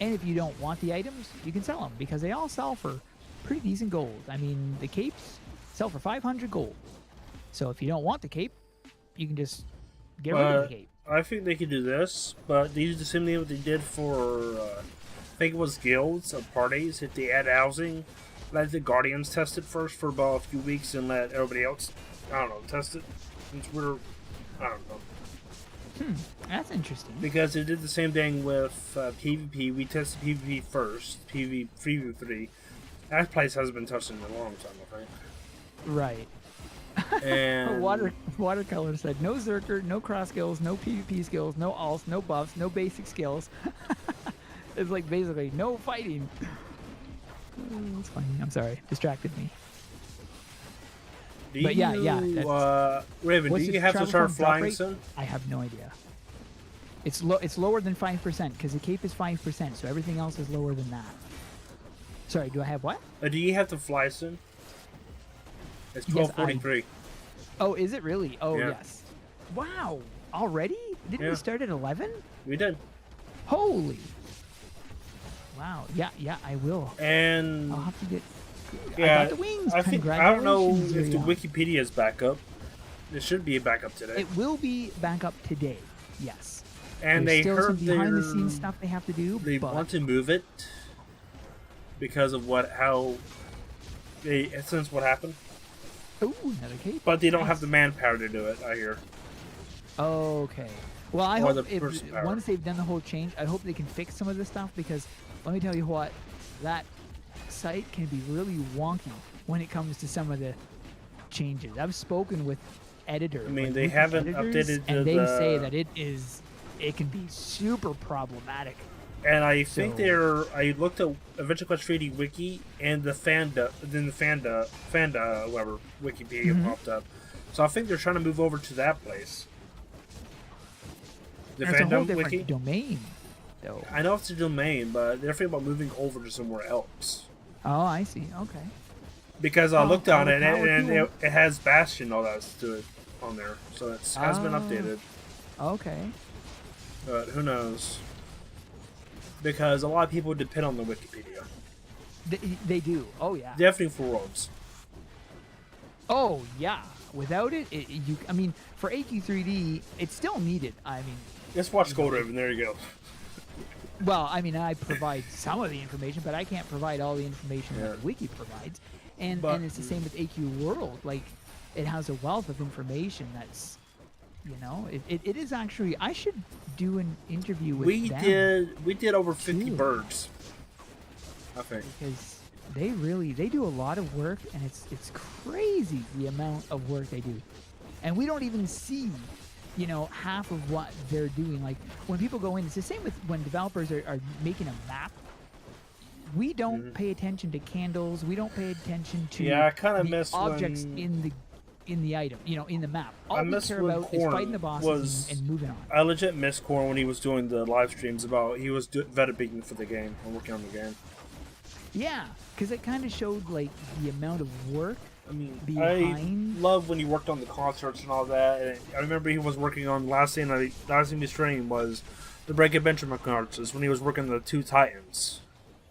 And if you don't want the items, you can sell them because they all sell for pretty decent gold. I mean, the capes sell for 500 gold. So if you don't want the cape, you can just get rid of the cape. I think they could do this, but they use the same thing what they did for, I think it was guilds or parties. If they add housing, let the guardians test it first for about a few weeks and let everybody else, I don't know, test it. Since we're, I don't know. That's interesting. Because they did the same thing with PvP. We tested PvP first, PvP Preview 3. That place hasn't been touched in a long time, I think. Right. And Watercolor said, no Zerker, no cross skills, no PvP skills, no alts, no buffs, no basic skills. It's like basically no fighting. It's funny. I'm sorry. Distracted me. But yeah. Raven, do you have to start flying soon? I have no idea. It's lower than 5% because the cape is 5%, so everything else is lower than that. Sorry, do I have what? Do you have to fly soon? It's 12:43. Oh, is it really? Oh, Yeah. yes. Wow. Already? Didn't we start at 11? We did. Holy. Wow. Yeah, I will. And I'll have to get. yeah, I got the wings. I don't know Congratulations, if the Uriel. Wikipedia is back up. It should be back up today. It will be back up today. Yes. And There's they still some heard behind the scenes stuff they have to do. they but want to move it because of what happened. Ooh, another cape. But they don't Nice. have the manpower to do it, I hear. Okay. Well, I Or hope the person power. once they've done the whole change, I hope they can fix some of this stuff because let me tell you what, that site can be really wonky when it comes to some of the changes. I've spoken with editors. I mean, like they wiki haven't editors, updated and they say the- that it can be super problematic. And I think So- I looked at AdventureQuest 3D Wiki and the Fanda whatever Wikipedia Mm-hmm. popped up. So I think they're trying to move over to that place. The That's a whole fandom different wiki. domain, though. I know it's a domain, but they're thinking about moving over to somewhere else. Oh, I see. Okay. Because I Oh, looked on all the it power and to 'em. it has Bastion and all that to it on there, so it has been Oh. updated. Okay. But who knows? Because a lot of people depend on the Wikipedia. They do. Oh yeah. Definitely for worlds. Oh yeah. Without it, I mean, for AQ3D, it's still needed. I mean, Just watch GoldRaven. There you go. well, I mean, I provide some of the information, but I can't provide all the information Yeah. that the wiki provides. And But- it's the same with AQ World. Like, it has a wealth of information that's, it is actually. I should do an interview with We them did over 50 Too. birds. I think. because they do a lot of work, and it's crazy the amount of work they do, and we don't even see half of what they're doing. Like when people go in, it's the same with when developers are making a map. We don't pay attention to candles. We don't pay attention to Yeah, I kinda the miss objects when- in the item, in the map. All I we miss care when about is Korn fighting the bosses was- and moving on. I legit miss Korn when he was doing the live streams about he was beating for the game and working on the game. Yeah, because it kind of showed like the amount of work. I mean, Behind- I love when he worked on the concerts and all that. And I remember he was working on last thing he streamed was the Break Adventure concerts when he was working on the two Titans.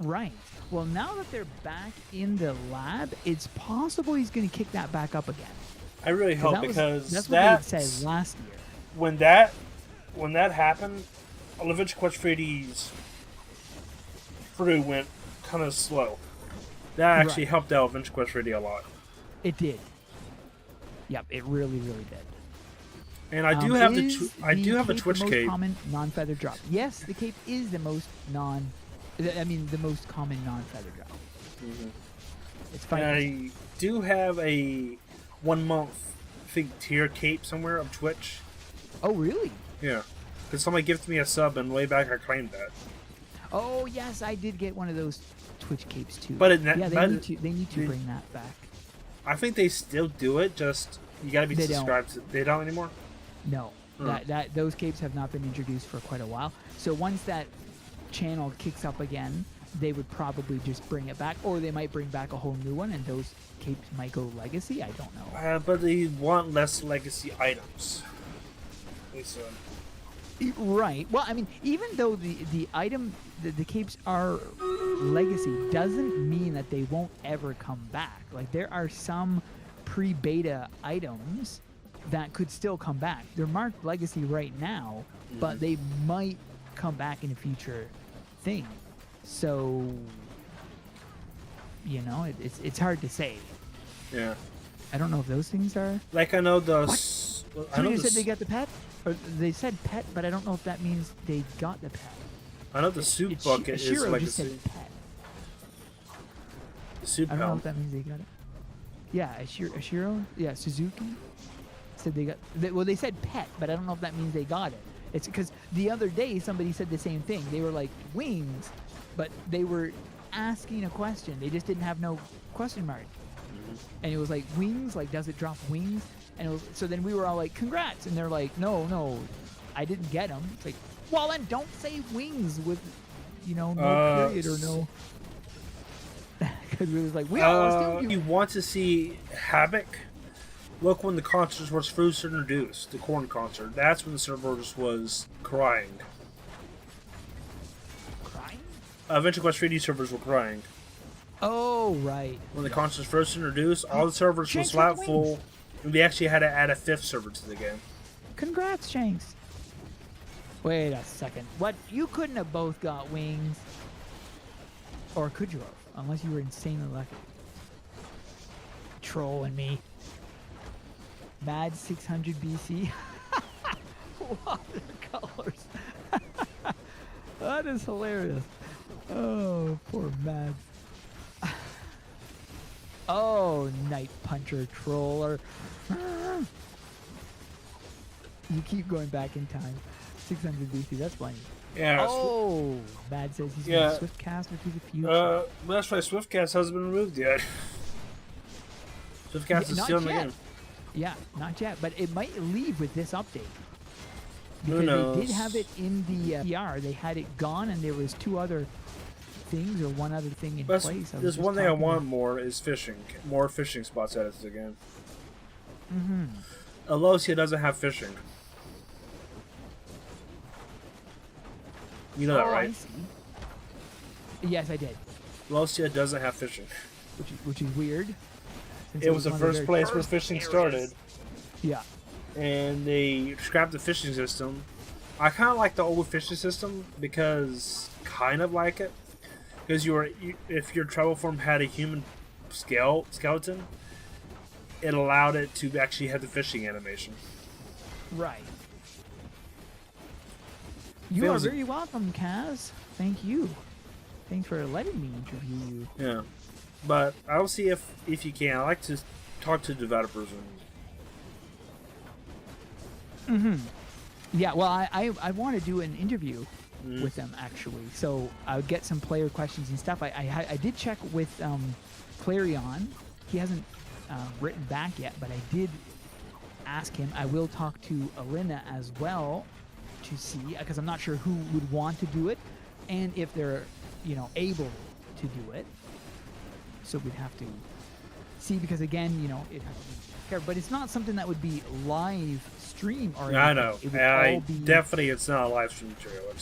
Right. Well, now that they're back in the lab, it's possible he's going to kick that back up again. I really hope That was- because that's what they had said last year. when that happened, AdventureQuest 3D's crew went kind of slow. That actually Right. helped out AdventureQuest 3D a lot. It did. Yep, it really, really did. And I do have Is I do have a cape Twitch the most cape. common non-feather drop. Yes, the cape is the most the most common non-feather drop. Mm-hmm. It's fine. I do have a 1 month, I think, tier cape somewhere of Twitch. Oh, really? Yeah. Because somebody gifted me a sub, and way back I claimed that. Oh, yes, I did get one of those Twitch capes too. But they need to bring that back. I think they still do it. Just you gotta be subscribed. They don't anymore. No, those capes have not been introduced for quite a while. So once that channel kicks up again, they would probably just bring it back, or they might bring back a whole new one, and those capes might go legacy. I don't know. But they want less legacy items. Right. Well, I mean, even though the item, the capes are legacy, doesn't mean that they won't ever come back. Like, there are some pre-beta items that could still come back. They're marked legacy right now, but they might come back in a future thing. So, you know, it's hard to say. Yeah. I don't know if those things are... Like, I know the... Somebody said they got the pet? Or they said pet, but I don't know if that means they got the pet. I know the soup bucket is Ashiro legacy. Just said pet. The soup I don't know if that means they got it. Yeah, Ashiro? Yeah, Suzuki said they got... They said pet, but I don't know if that means they got it. It's because the other day somebody said the same thing. They were like, wings, but they were asking a question. They just didn't have no question mark. And it was like, wings? Like, does it drop wings? And it was, so then we were all like, congrats. And they're like, no, I didn't get them. It's like, well, then don't say wings with, no period or no. Because we was like, we all still you want to see Havoc? Look when the concert was first introduced, the corn concert. That's when the server was crying. Crying? AdventureQuest 3D servers were crying. Oh, right. When the concert was first introduced, all the servers were slap full. And we actually had to add a 5th server to the game. Congrats, Shanks. Wait a second. What? You couldn't have both got wings. Or could you have? Unless you were insanely lucky. Trolling me. Mad 600 BC. Watercolors. That is hilarious. Oh, poor Mad. Oh, Night Puncher Troller. You keep going back in time. 600 BC, that's funny. Yeah. Oh, Mad says he's going to Swiftcast to the future. That's why Swiftcast hasn't been removed yet. Swiftcast is still in the game. Yeah, not yet, but it might leave with this update. Because Who knows? they did have it in the PR. They had it gone, and there was 2 other things or 1 other thing in place. There's one thing I want more is fishing. More fishing spots added to the game. Alosia doesn't have fishing. You know that, right? I see. Yes, I did. Alosia doesn't have fishing. Which is weird. It was the first place where fishing started. Yeah. And they scrapped the fishing system. I kind of like the old fishing system because, because if your travel form had a human skeleton, it allowed it to actually have the fishing animation. Right. You are very welcome, Kaz. Thank you. Thanks for letting me interview you. Yeah. But I'll see if you can. I like to talk to developers. Yeah, well, I want to do an interview with them, actually. So I would get some player questions and stuff. I did check with Clarion. He hasn't written back yet, but I did ask him. I will talk to Alina as well to see, because I'm not sure who would want to do it and if they're, able to do it. So we'd have to see, because again, it has to be careful. But it's not something that would be live stream or anything. I know. Definitely it's not a live stream material.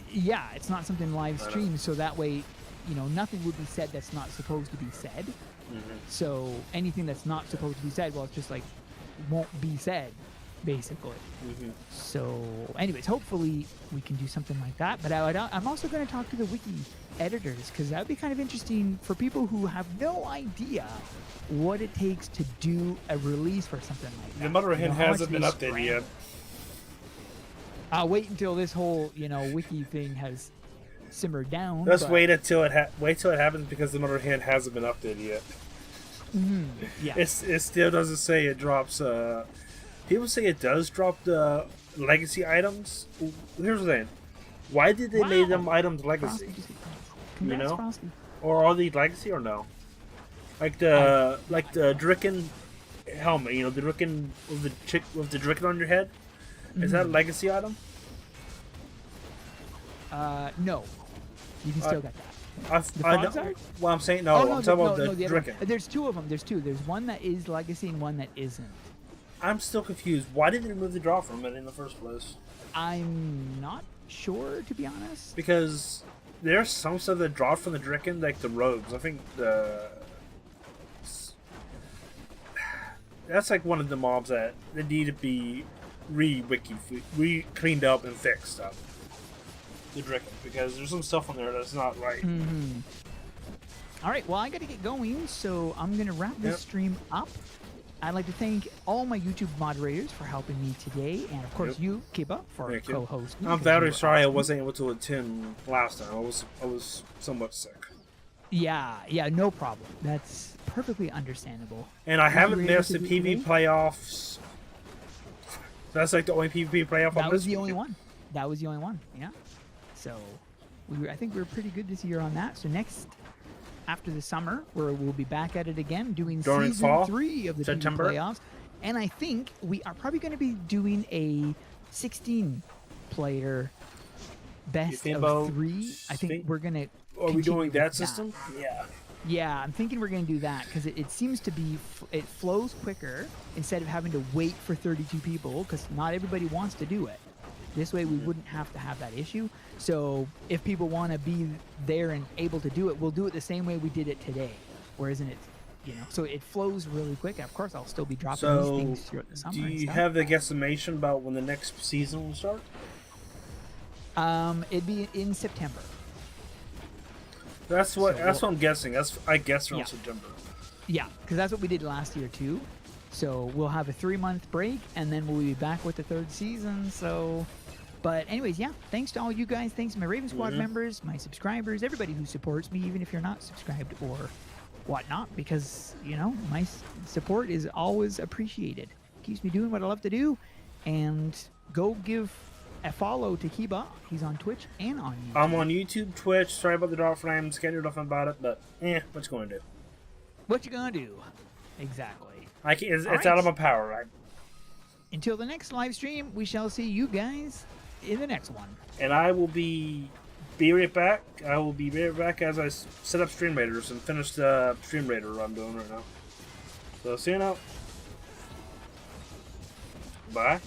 Yeah, it's not something live stream, so that way, nothing would be said that's not supposed to be said. So anything that's not supposed to be said, well, it's just like won't be said, basically. So anyways, hopefully we can do something like that. But I'm also going to talk to the wiki editors, because that would be kind of interesting for people who have no idea what it takes to do a release for something like that. The Motorhead hasn't been updated yet. I'll wait until this whole, wiki thing has simmer down. Let's but... wait until it happens because the Motor Hand hasn't been updated yet. Yeah. It still doesn't say it drops. People say it does drop the legacy items. Here's the thing: why did they make them items legacy? Congrats, you know, Frosty. or are they legacy or no? Like the Dricken helmet, you know, the Dricken with the Dricken on your head. Is that a legacy item? No. You can still get that. I know. Well, I'm saying no. I'm talking about the Dricken. There's two of them. There's two. There's one that is legacy and one that isn't. I'm still confused. Why did they remove the draw from it in the first place? I'm not sure, to be honest. Because there's some stuff that dropped from the Dricken, like the robes. I think that's like one of the mobs that need to be cleaned up and fixed up. The Dricken, because there's some stuff on there that's not right. All right, well, I got to get going, so I'm going to wrap this stream up. I'd like to thank all my YouTube moderators for helping me today, and of course you, Kiba, for co-hosting. I'm very sorry I wasn't able to attend last time. I was somewhat sick. Yeah, no problem. That's perfectly understandable. And I haven't missed the PvP playoffs. That's like the only PvP playoff. That was the only one. That was the only one. Yeah. So, I think we're pretty good this year on that. So next, after the summer, we'll be back at it again, doing during season fall, 3 of the September playoffs. And I think we are probably going to be doing a 16-player best of 3. I think we're going to. Are we doing that system? Yeah. Yeah, I'm thinking we're going to do that because it seems to be, it flows quicker instead of having to wait for 32 people because not everybody wants to do it. This way we wouldn't have to have that issue. So if people want to be there and able to do it, we'll do it the same way we did it today. Whereas in it, so it flows really quick. Of course, I'll still be dropping these things throughout the summer. Do you have a guesstimation about when the next season will start? It'd be in September. That's what I'm guessing. I guess around September. Yeah, because that's what we did last year too. So we'll have a 3-month break, and then we'll be back with the 3rd season. So, but anyways, thanks to all you guys. Thanks to my Raven Squad members, my subscribers, everybody who supports me, even if you're not subscribed or whatnot, because, my support is always appreciated. Keeps me doing what I love to do. And go give a follow to Kiba. He's on Twitch and on YouTube. I'm on YouTube, Twitch. Sorry about the drop frames. Can't do nothing about it, but what you gonna do? What you gonna do? Exactly. It's out of my power, right? Until the next live stream, we shall see you guys in the next one. And I will be right back. I will be right back as I set up Stream Raiders and finish the Stream Raider I'm doing right now. So see you now. Bye.